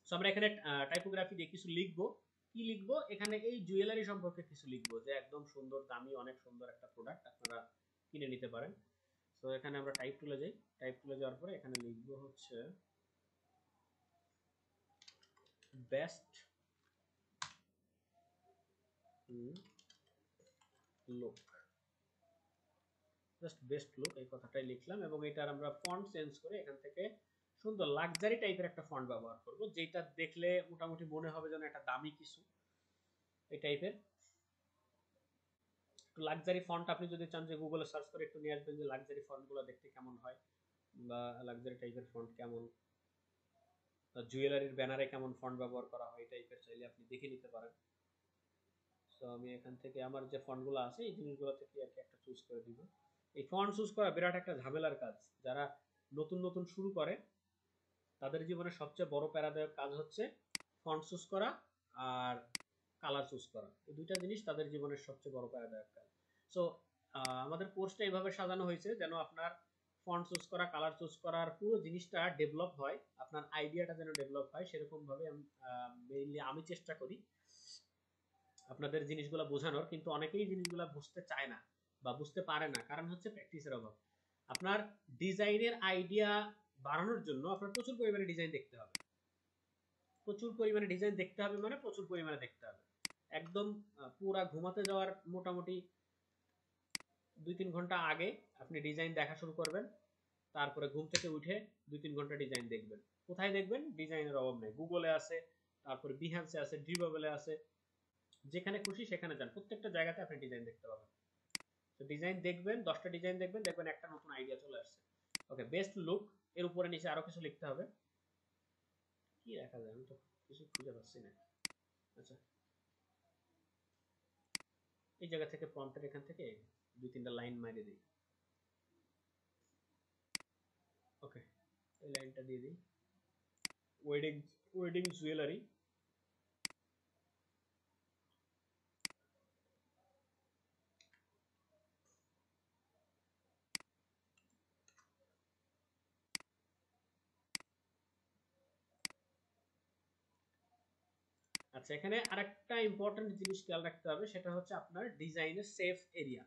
সো আমরা এখানে টাইপোগ্রাফি দিয়ে কিছু লিখবো। কি লিখবো, এখানে এই জুয়েলারি সম্পর্কে কিছু লিখবো যে একদম সুন্দর দামি অনেক সুন্দর একটা প্রোডাক্ট, আপনারা কিনে নিতে পারেন। তো এখানে আমরা টাইপ টুলে যাই, টাইপ টুলে যাওয়ার পরে এখানে লিখবো হচ্ছে best look, just best look এই কথাটাই লিখলাম, এবং এটার আমরা ফন্ট চেঞ্জ করে এখান থেকে সুন্দর লাক্সারি টাইপের একটা ফন্ট ব্যবহার করব, যেটা দেখলে মোটামুটি মনে হবে যেন একটা দামি কিছু, এই টাইপের লাক্সারি ফন্ট। আপনি যদি চান যে গুগলে সার্চ করে একটু নিয়ে আসবেন যে লাক্সারি ফন্টগুলো দেখতে কেমন হয়, বা লাক্সারি টাইপের ফন্ট কেমন, জুয়েলারির ব্যানারে কেমন ফন্ট ব্যবহার করা হয়, এই টাইপের চাইলে আপনি দেখে নিতে পারেন। সো আমি এখান থেকে আমার যে ফন্টগুলো আছে এই জিনিসগুলো থেকে আর কি একটা চুজ করে দিব। এই ফন্ট চুজ করা বিরাট একটা ঝামেলার কাজ, যারা নতুন নতুন শুরু করে তাদের জীবনে সবচেয়ে বড় প্যারাদায়ক কাজ হচ্ছে ফন্ট চুজ করা আর কালার চুজ করা, এই দুইটা জিনিস তাদের জীবনের সবচেয়ে বড় প্যারাদায়ক কাজ। সো আমাদের কোর্সটা এইভাবে সাজানো হয়েছে যেন আপনার ফন্ট চুজ করা, কালার চুজ করার পুরো জিনিসটা ডেভেলপ হয়, আপনার আইডিয়াটা যেন ডেভেলপ হয়, সেরকম ভাবে মেইনলি আমি চেষ্টা করি আপনাদের জিনিসগুলো বোঝানোর। কিন্তু অনেকেই জিনিসগুলো বুঝতে চায় না বা বুঝতে পারে না, কারণ হচ্ছে প্র্যাকটিসের অভাব। আপনার ডিজাইনের আইডিয়া বাড়ানোর জন্য আপনার প্রচুর পরিমাণে ডিজাইন দেখতে হবে, প্রচুর পরিমাণে ডিজাইন দেখতে হবে, মানে প্রচুর পরিমাণে দেখতে হবে। একদম পুরা ঘুমাতে যাওয়ার মোটামুটি 2-3 ঘন্টা আগে আপনি ডিজাইন দেখা শুরু করবেন, তারপরে ঘুম থেকে উঠে 2-3 ঘন্টা ডিজাইন দেখবেন। কোথায় দেখবেন? ডিজাইনের অভাব নেই, গুগলে আছে, তারপরে বিহান্সে আছে, ড্রিবাবেলে আছে, যেখানে খুশি সেখানে যান, প্রত্যেকটা জায়গাতে আপনি ডিজাইন দেখতে পাবেন। তো ডিজাইন দেখবেন, 10টা ডিজাইন দেখবেন, দেখবেন একটা নতুন আইডিয়া চলে আসছে। ওকে, বেস্ট লুক এর উপরে নিচে আরো কিছু লিখতে হবে। কি লেখা যায়, আমি তো কিছু খুঁজে পাচ্ছি না। আচ্ছা, এই জায়গা থেকে প্রম্পটের এখান থেকে 2-3টা লাইন মাইরে দিই। ওকে, এই লাইনটা দিয়ে দিই, ওয়েডিং ওয়েডিং জুয়েলারি। আচ্ছা, এখানে আরেকটা ইম্পর্টেন্ট জিনিস খেয়াল রাখতে হবে, সেটা হচ্ছে আপনার ডিজাইনের সেফ এরিয়া।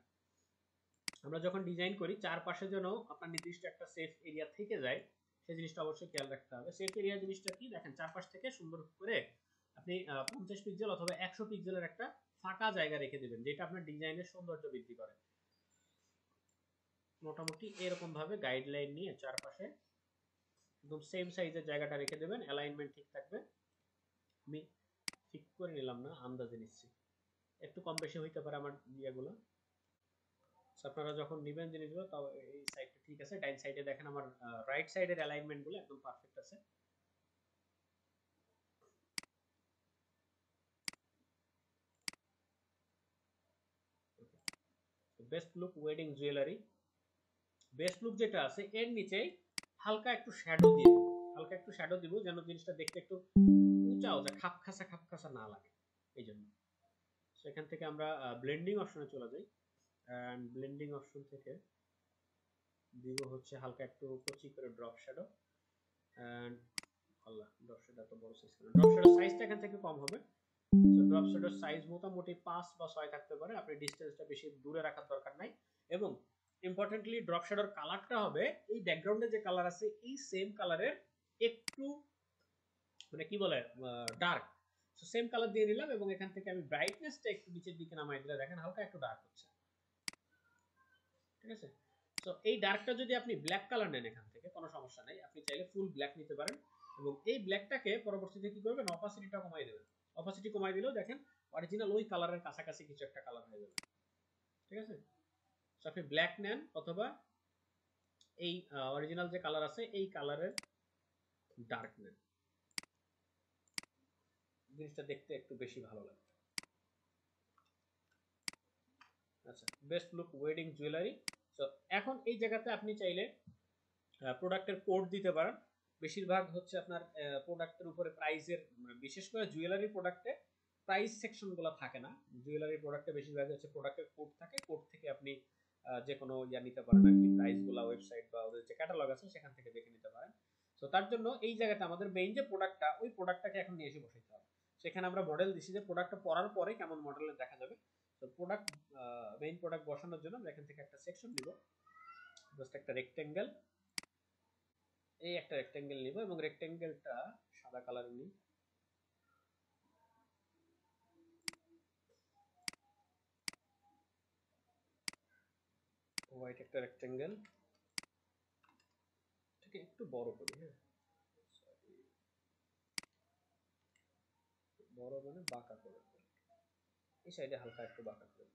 আমরা যখন ডিজাইন করি চারপাশে যেন আপনার নির্দিষ্ট একটা সেফ এরিয়া থেকে যায়, সেই জিনিসটা অবশ্যই খেয়াল রাখতে হবে। সেফ এরিয়া জিনিসটা কি, দেখেন চারপাশ থেকে সুন্দর করে আপনি 50 পিক্সেল অথবা 100 পিক্সেলের একটা ফাঁকা জায়গা রেখে দেবেন, যেটা আপনার ডিজাইনের সৌন্দর্য বৃদ্ধি করে। মোটামুটি এরকম ভাবে গাইডলাইন নিয়ে চারপাশে একদম সেম সাইজের জায়গাটা রেখে দেবেন, অ্যালাইনমেন্ট ঠিক থাকবে। আমি ঠিক করে নিলাম না, আন্দাজে নিচ্ছি, একটু কম বেশি হইতে পারে আমার ইয়েগুলো। আপনারা যখন নেবেন জিনিসগুলো, তাও এই সাইডটা ঠিক আছে। ডাইন সাইডে দেখেন আমার রাইট সাইডের অ্যালাইনমেন্ট গুলো একদম পারফেক্ট আছে। Best look wedding jewellery, best look যেটা আছে এর নিচে হালকা একটু শ্যাডো দিয়ে দেব, হালকা একটু শ্যাডো দিব যেন জিনিসটা দেখতে একটু উঁচা উঁচা খাপখাসা না লাগে, এই জন্য। সেখান থেকে আমরা ব্লেন্ডিং অপশনে চলে যাই, এন্ড ব্লেন্ডিং অপশন থেকে দিব হচ্ছে হালকা একটু কচি করে ড্রপ শ্যাডো। এন্ড আল্লাহ, ড্রপ শ্যাডো এত বড় সাইজ করে, ড্রপ শ্যাডো সাইজটা এখান থেকে কম হবে। সো ড্রপ শ্যাডোর সাইজ মোটামুটি 5 বা 6 থাকতে পারে, আপনি ডিসটেন্সটা বেশি দূরে রাখার দরকার নাই। এবং ইম্পর্টেন্টলি ড্রপ শ্যাডোর কালারটা হবে এই ব্যাকগ্রাউন্ডে যে কালার আছে এই সেম কালারের একটু, মানে কি বলে, ডার্ক। সো সেম কালার দিয়ে নিলাম, এবং এখান থেকে আমি ব্রাইটনেসটা একটু নিচের দিকে নামাই দিলে দেখেন হালকা একটু ডার্ক হচ্ছে, ঠিক আছে। সো এই ডার্কটা যদি আপনি ব্ল্যাক কালার নেন এখান থেকে কোনো সমস্যা নাই, আপনি চাইলে ফুল ব্ল্যাক নিতে পারেন। এবং এই ব্ল্যাকটাকে পরবর্তীতে কি করবেন, অপাসিটিটা কমাই দেবেন। অপাসিটি কমাই দিলেও দেখেন অরিজিনাল ওই কালারের কাছাকাছি কিছু একটা কালার হয়ে যাবে, ঠিক আছে। সো আপনি ব্ল্যাক নেন অথবা এই অরিজিনাল যে কালার আছে এই কালারের ডার্ক নেন, জিনিসটা দেখতে একটু বেশি ভালো লাগে। আচ্ছা, best look wedding jewellery. So এখন এই জায়গাতে আপনি চাইলে প্রোডাক্টের কোড দিতে পারেন। বেশিরভাগ হচ্ছে আপনার প্রোডাক্টের উপরে প্রাইসের, বিশেষ করে জুয়েলারি প্রোডাক্টে প্রাইস সেকশনগুলো থাকে না। জুয়েলারি প্রোডাক্টে বেশিরভাগ হচ্ছে প্রোডাক্টের কোড থাকে, কোড থেকে আপনি যে কোনো ইয়া নিতে পারেন আর কি, প্রাইসগুলো ওয়েবসাইট বা ওদের যে ক্যাটালগ আছে সেখান থেকে দেখে নিতে পারেন। তো তার জন্য এই জায়গাতে আমাদের মেইন যে প্রোডাক্টটা, ওই প্রোডাক্টটাকে এখন নিয়ে এসে বসাইতে হবে। সেখানে আমরা মডেল দিছি যে প্রোডাক্টটা পরার পরে কেমন মডেলের দেখা যাবে। তো প্রোডাক্ট মেইন প্রোডাক্ট বসানোর জন্য আমরা এখান থেকে একটা সেকশন নিব, জাস্ট একটা রেক্টেঙ্গেল, এই একটা রেক্টেঙ্গেল নিব এবং রেক্টেঙ্গেলটা সাদা কালার নিই। হোয়াইট একটা রেক্টেঙ্গেল, এটাকে একটু বড় করি, হ্যাঁ বড় মানে বাঁকা করে, এই সাইডে হালকা একটু বাঁকা করে।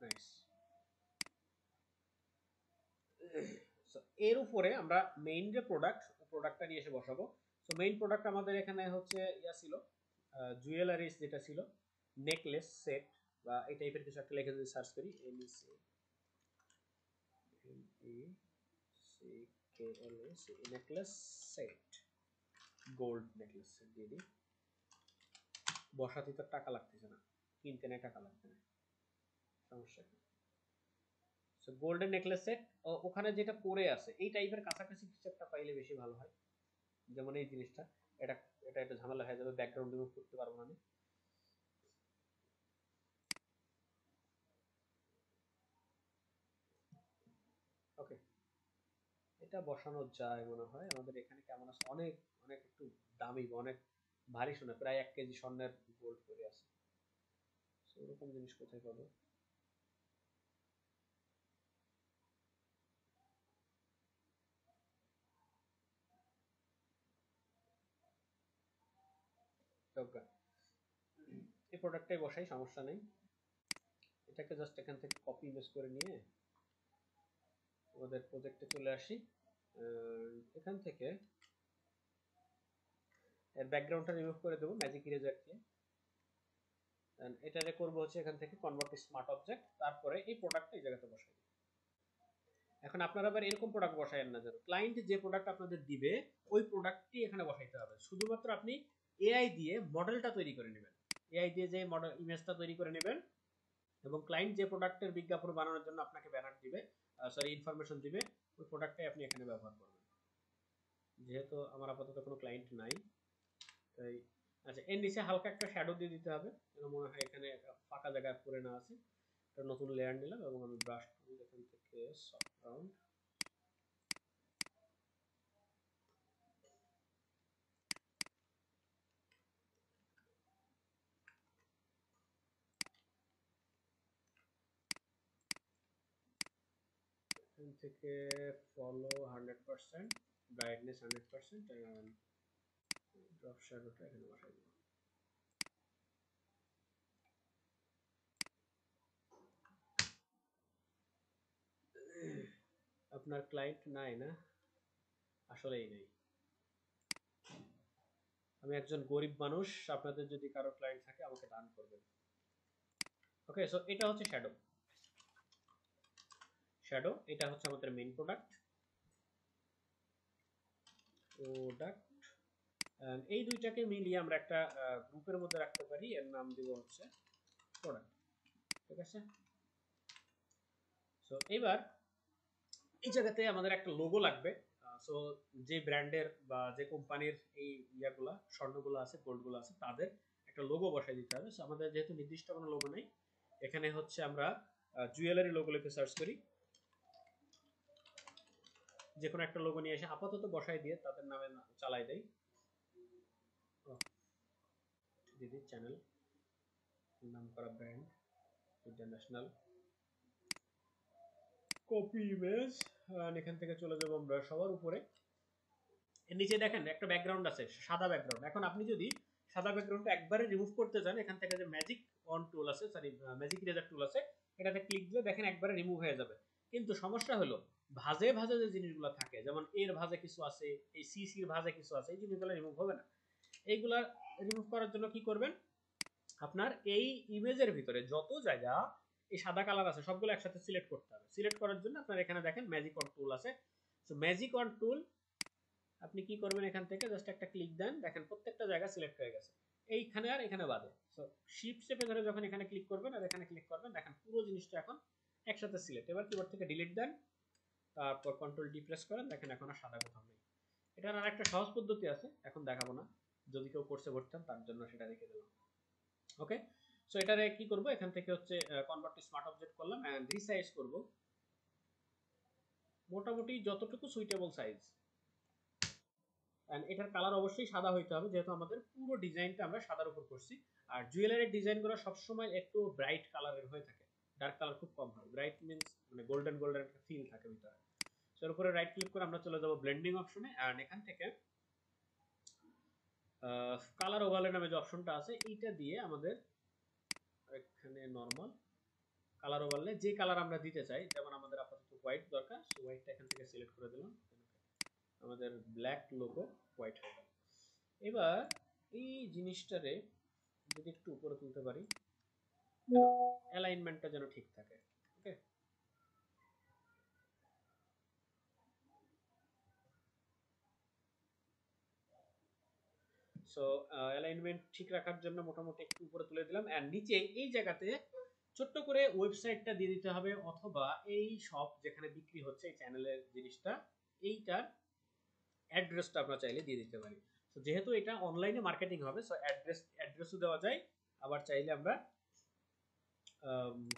নাইস। এর উপরে আমরা মেইন যে প্রোডাক্টটা নিয়ে এসে বসাবো। সো মেইন প্রোডাক্ট আমাদের এখানে হচ্ছে ইয়া ছিল, জুয়েলারিস যেটা ছিল, নেকলেস সেট বা এই টাইপের কিছু একটা লিখে যদি সার্চ করি, necklace set, gold necklace set দিয়ে দিই। বসাতে তো টাকা লাগতেছে না, কিনতে নেই টাকা লাগবে না, সমস্যা কি। সো গোল্ডেন নেকলেস সেট, ওখানে যেটা পরে আছে এই টাইপের কাছাকাছি কিছু একটা পাইলে বেশি ভালো হয়। যেমন এই জিনিসটা, এটা এটা একটা ঝামেলা হয়ে যাবে, ব্যাকগ্রাউন্ড রিমুভ করতে পারবো না আমি। ওকে, এটা বসানো যায় মনে হয়। আমাদের এখানে কেমন আছে, অনেক অনেক একটু দামি, অনেক ভারী সোনা, প্রায় 1 কেজি স্বর্ণের গোল্ড পরে আছে। সো এরকম জিনিস কোথায় পাবো? এই প্রোডাক্টটাই বসাই, সমস্যা নেই। এটাকে জাস্ট এখান থেকে কপি ইমেজ করে নিয়ে ওদের প্রজেক্টে চলে আসি। এখান থেকে এর ব্যাকগ্রাউন্ডটা রিমুভ করে দেবো ম্যাজিক ইরেজার দিয়ে। এটারে করবো হচ্ছে এখান থেকে কনভার্ট স্মার্ট অবজেক্ট, তারপরে এই প্রোডাক্টটা এই জায়গাতে বসাই। এখন আপনারা আবার এরকম প্রোডাক্ট বসায়েন না যেন ক্লায়েন্ট যে প্রোডাক্ট আপনাদের দিবে ওই প্রোডাক্টটি এখানে বসাইতে হবে। শুধুমাত্র আপনি এআই দিয়ে মডেলটা তৈরি করে নেবেন, এআই দিয়ে যে মডেল ইমেজটা তৈরি করে নেবেন, এবং ক্লায়েন্ট যে প্রোডাক্টের বিজ্ঞাপন বানানোর জন্য আপনাকে ব্যানার দিবে, ইনফরমেশন দিবে, ওই প্রোডাক্টটাই আপনি এখানে ব্যবহার করবেন। যেহেতু আমার আপাতত কোনো ক্লায়েন্ট নাই তাই, আচ্ছা এর নিচে হালকা একটা শ্যাডো দিয়ে দিতে হবে যেন মনে হয় এখানে ফাঁকা জায়গা পড়ে না আছে। একটা নতুন লেয়ার নিলাম এবং আমি ব্রাশ টুল এখান থেকে সফট রাউন্ড, এখান থেকে ফলো 100%, ব্রাইটনেস 100% এন্ড ড্রপ শ্যাডোটা এখানে বসাই দেব। আপনার ক্লায়েন্ট নাই না? আসলেই নেই। আমি একজন গরিব মানুষ, আপনাদের যদি কারো ক্লায়েন্ট থাকে আমাকে দান করবেন। ওকে, সো এটা হচ্ছে শ্যাডো, এটা হচ্ছে আমাদের মেইন প্রোডাক্ট। এই দুইটাকে মিলিয়ে আমরা একটা গ্রুপের মধ্যে রাখতে পারি, এর নাম দিব হচ্ছে প্রোডাক্ট। ঠিক আছে, সো এবার এই জায়গাতে আমাদের একটা লোগো লাগবে। সো যে ব্র্যান্ডের বা যে কোম্পানির এই ইয়াগুলা স্বর্ণগুলো আছে, গোল্ডগুলো আছে, তাদের একটা লোগো বসাই দিতে হবে। সো আমাদের যেহেতু নির্দিষ্ট কোনো লোগো নেই, এখানে হচ্ছে আমরা জুয়েলারি লোগো লিখে সার্চ করি, যে কোনো একটা লোগো নিয়ে এসে আপাতত বসাই দিয়ে তাদের নামে চালাই দেই। দিদি চ্যানেল নাম করা ব্র্যান্ড ইন্টারন্যাশনাল, কপি ইমেজ, এখান থেকে চলে যাবো আমরা সবার উপরে। এর নিচে দেখেন একটা ব্যাকগ্রাউন্ড আছে, সাদা ব্যাকগ্রাউন্ড। এখন আপনি যদি সাদা ব্যাকগ্রাউন্ডটা একবারে রিমুভ করতে চান, এখান থেকে যে ম্যাজিক অন টুল আছে, সরি ম্যাজিক ইরেজার টুল আছে, এটাতে ক্লিক দিলে দেখেন একবারে রিমুভ হয়ে যাবে। কিন্তু সমস্যা হলো ভাঁজে ভাঁজে যে জিনিসগুলো থাকে, যেমন এর ভাঁজে কিছু আছে, এই সিসির ভাঁজে কিছু আছে, এই জিনিসগুলো রিমুভ হবে না। এইগুলা রিমুভ করার জন্য কি করবেন, আপনার এই ইমেজের ভিতরে যত জায়গা এই সাদা কালার আছে সবগুলো একসাথে সিলেক্ট করতে হবে। সিলেক্ট করার জন্য আপনার এখানে দেখেন ম্যাজিক অন টুল আছে। সো ম্যাজিক অন টুল আপনি কি করবেন, এখান থেকে জাস্ট একটা ক্লিক দেন, দেখেন প্রত্যেকটা জায়গা সিলেক্ট হয়ে গেছে, এইখানে আর এখানে বাদে। সো শিফট চেপে ধরে যখন এখানে ক্লিক করবেন আর এখানে ক্লিক করবেন, দেখেন পুরো জিনিসটা এখন একসাথে সিলেক্ট। এবার কিবোর্ড থেকে ডিলিট দেন, তারপর কন্ট্রোল ডি প্রেস করেন, দেখেন এখন আর সাদা কোথাও নেই। এটার আর একটা সহজ পদ্ধতি আছে, এখন দেখাবো না, যদি কেউ কোর্সে ভর্তি হন তার জন্য সেটা রেখে দিলাম। ওকে, সো এটারে কি করব, এখান থেকে হচ্ছে কনভার্ট টু স্মার্ট অবজেক্ট করলাম এন্ড রিসাইজ করব মোটামুটি যতটুকু সুইটেবল সাইজ। এন্ড এটার কালার অবশ্যই সাদা হইতে হবে, যেহেতু আমাদের পুরো ডিজাইনটা আমরা সাদার উপর করছি। আর জুয়েলারির ডিজাইনগুলো সবসময় একটু ব্রাইট কালারের হয়ে থাকে, ডার্ক কালার খুব কম হয়। ব্রাইট মিন্স মানে গোল্ডেন গোল্ডেন একটা ফিল থাকে ভিতরে। সো এর উপরে রাইট ক্লিক করে আমরা চলে যাব ব্লেন্ডিং অপশনে, এন্ড এখান থেকে কালার ওভারলে নামে যে অপশনটা আছে এইটা দিয়ে আমাদের এখানে নরমাল কালার ওভারলে যে কালার আমরা দিতে চাই, যেমন আমাদের আপাতত হোয়াইট দরকার, সো হোয়াইটটা এখান থেকে সিলেক্ট করে দিলাম, আমাদের ব্ল্যাক লোগো হোয়াইট হয়ে গেল। এবার এই জিনিসটারে যদি একটু উপরে তুলতে পারি, অ্যালাইনমেন্টটা যেন ঠিক থাকে। ওকে, সো অ্যালাইনমেন্ট ঠিক রাখার জন্য মোটামুটি একটু উপরে তুলে দিলাম, এন্ড নিচে এই জায়গাতে ছোট্ট করে ওয়েবসাইটটা দিয়ে দিতে হবে, অথবা এই শপ যেখানে বিক্রি হচ্ছে এই চ্যানেলের জিনিসটা, এইটার অ্যাড্রেসটা আমরা চাইলে দিয়ে দিতে পারি। তো যেহেতু এটা অনলাইনে মার্কেটিং হবে, সো অ্যাড্রেসও দেওয়া যায়, আবার চাইলে আমরা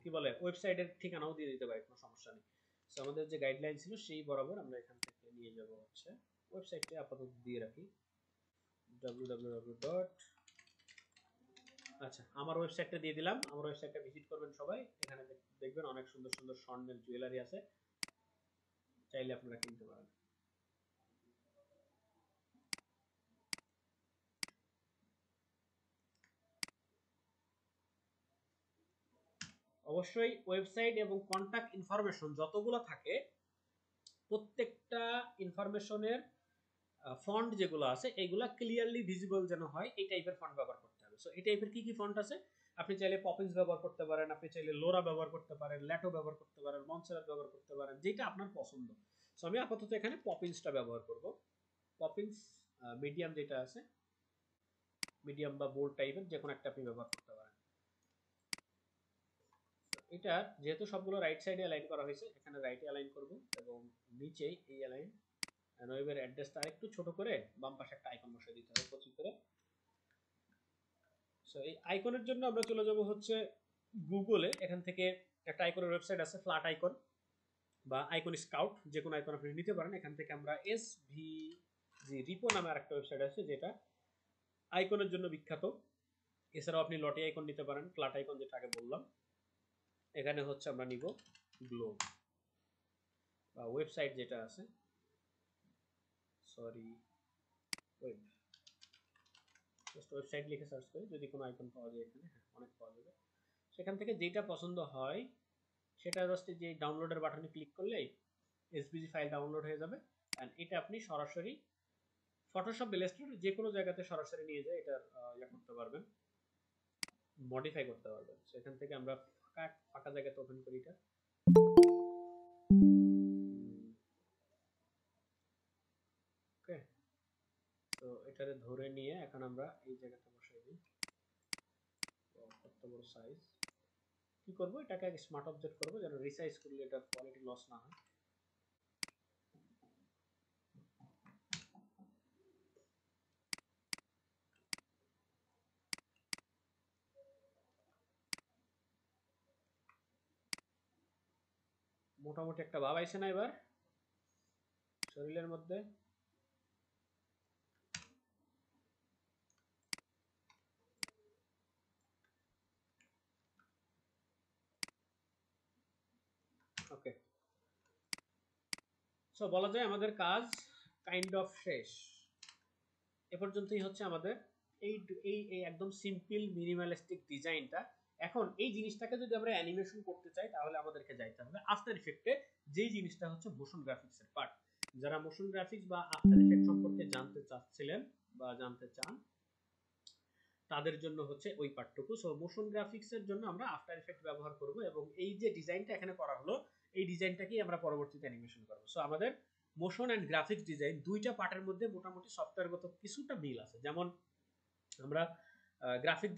কি বলে ওয়েবসাইটের ঠিকানাও দিয়ে দিতে পারি, কোনো সমস্যা নেই। সো আমাদের যে গাইডলাইন ছিল সেই বরাবর আমরা এখান থেকে নিয়ে যাব হচ্ছে ওয়েবসাইটটা আপাতত দিয়ে রাখি www. আচ্ছা, আমার ওয়েবসাইটটা দিয়ে দিলাম, আমার ওয়েবসাইটটা ভিজিট করবেন সবাই, এখানে দেখবেন অনেক সুন্দর সুন্দর স্বর্ণের জুয়েলারি আছে, চাইলে আপনারা কিনতে পারেন। অবশ্যই ওয়েবসাইট এবং কন্টাক্ট ইনফরমেশন যতগুলো থাকে প্রত্যেকটা ইনফরমেশনের ফন্ট যেগুলো আছে এগুলা ক্লিয়ারলি ভিজিবল যেন হয়, এই টাইপের ফন্ট ব্যবহার করতে হবে। সো এই টাইপের কি কি ফন্ট আছে, আপনি চাইলে পপিন্স ব্যবহার করতে পারেন, আপনি চাইলে লোরা ব্যবহার করতে পারেন, ল্যাটো ব্যবহার করতে পারেন, মনসেরাট ব্যবহার করতে পারেন, যেটা আপনার পছন্দ। সো আমি আপাতত এখানে পপিন্সটা ব্যবহার করব। পপিন্স মিডিয়াম যেটা আছে, মিডিয়াম বা বোল্ড টাইপের যে কোনো একটা আপনি ব্যবহার করতে পারেন। এটা যেহেতু সবগুলো রাইট সাইডে অ্যালাইন করা হয়েছে, এখানে রাইটে অ্যালাইন করব এবং নিচেই এই অ্যালাইন ওয়েবের অ্যাড্রেসটা আরেকটু ছোট করে বাম পাশে একটা আইকন বসিয়ে দিতে হবে কপি করে। সো এই আইকনের জন্য আমরা চলে যাব হচ্ছে গুগলে, এখান থেকে একটা আইকনের ওয়েবসাইট আছে ফ্ল্যাট আইকন বা আইকন স্কাউট, যে কোনো আইকন আপনি নিতে পারেন। এখান থেকে আমরা এসভিজি রিপো নামে আরেকটা ওয়েবসাইট আছে যেটা আইকনের জন্য বিখ্যাত। এছাড়াও আপনি লটি আইকন নিতে পারেন, ফ্ল্যাট আইকন যেটা আগে বললাম। এখানে হচ্ছে আমরা নিব গ্লোব বা ওয়েবসাইট যেটা আছে, সরি ওয়েব, জাস্ট ওয়েবসাইট লিখে সার্চ করি, যদি কোনো আইকন পাওয়া যায় এখানে, হ্যাঁ অনেক পাওয়া যাবে। সেখান থেকে যেটা পছন্দ হয় সেটা জাস্ট যে ডাউনলোডের বাটনে ক্লিক করলেই এসভিজি ফাইল ডাউনলোড হয়ে যাবে, অ্যান্ড এটা আপনি সরাসরি ফটোশপ ইলাস্ট্রেটর যে কোনো জায়গাতে সরাসরি নিয়ে যায় এটা ইয়া করতে পারবেন, মডিফাই করতে পারবেন। সেখান থেকে আমরা ফাঁকা জায়গাতে ওপেন করি এটা, ওকে। তো এটারে ধরে নিয়ে এখন আমরা এই জায়গাতে বসাই দিই, কত বড় সাইজ। কি করব, এটাকে আগে স্মার্ট অবজেক্ট করব যেন রিসাইজ করলে এটার কোয়ালিটি লস না হয়। মোটামুটি একটা ভাব আইছে না এবার শরীরের মধ্যে? ওকে, সো বলা যায় আমাদের কাজ কাইন্ড অফ শেষ। এ পর্যন্তই হচ্ছে আমাদের এই এই একদম সিম্পল মিনিমালিস্টিক ডিজাইনটা। এখন এই জিনিসটাকে যদি আমরা অ্যানিমেশন করতে চাই তাহলে আমাদেরকে যাইতে হবে আফটার ইফেক্টে, যেই জিনিসটা হচ্ছে মোশন গ্রাফিক্সের পার্ট। যারা মোশন গ্রাফিক্স বা আফটার ইফেক্ট সম্পর্কে জানতে চাচ্ছিলেন বা জানতে চান তাদের জন্য হচ্ছে ওই পার্টটুকু। সো মোশন গ্রাফিক্সের জন্য আমরা আফটার ইফেক্ট ব্যবহার করব এবং এই যে ডিজাইনটা এখানে করা হলো এই ডিজাইনটাকেই আমরা পরবর্তীতে অ্যানিমেশন করব। সো আমাদের মোশন অ্যান্ড গ্রাফিক্স ডিজাইন দুইটা পার্টের মধ্যে মোটামুটি সফটওয়্যারগত কিছুটা মিল আছে। যেমন আমরা গ্রাফিক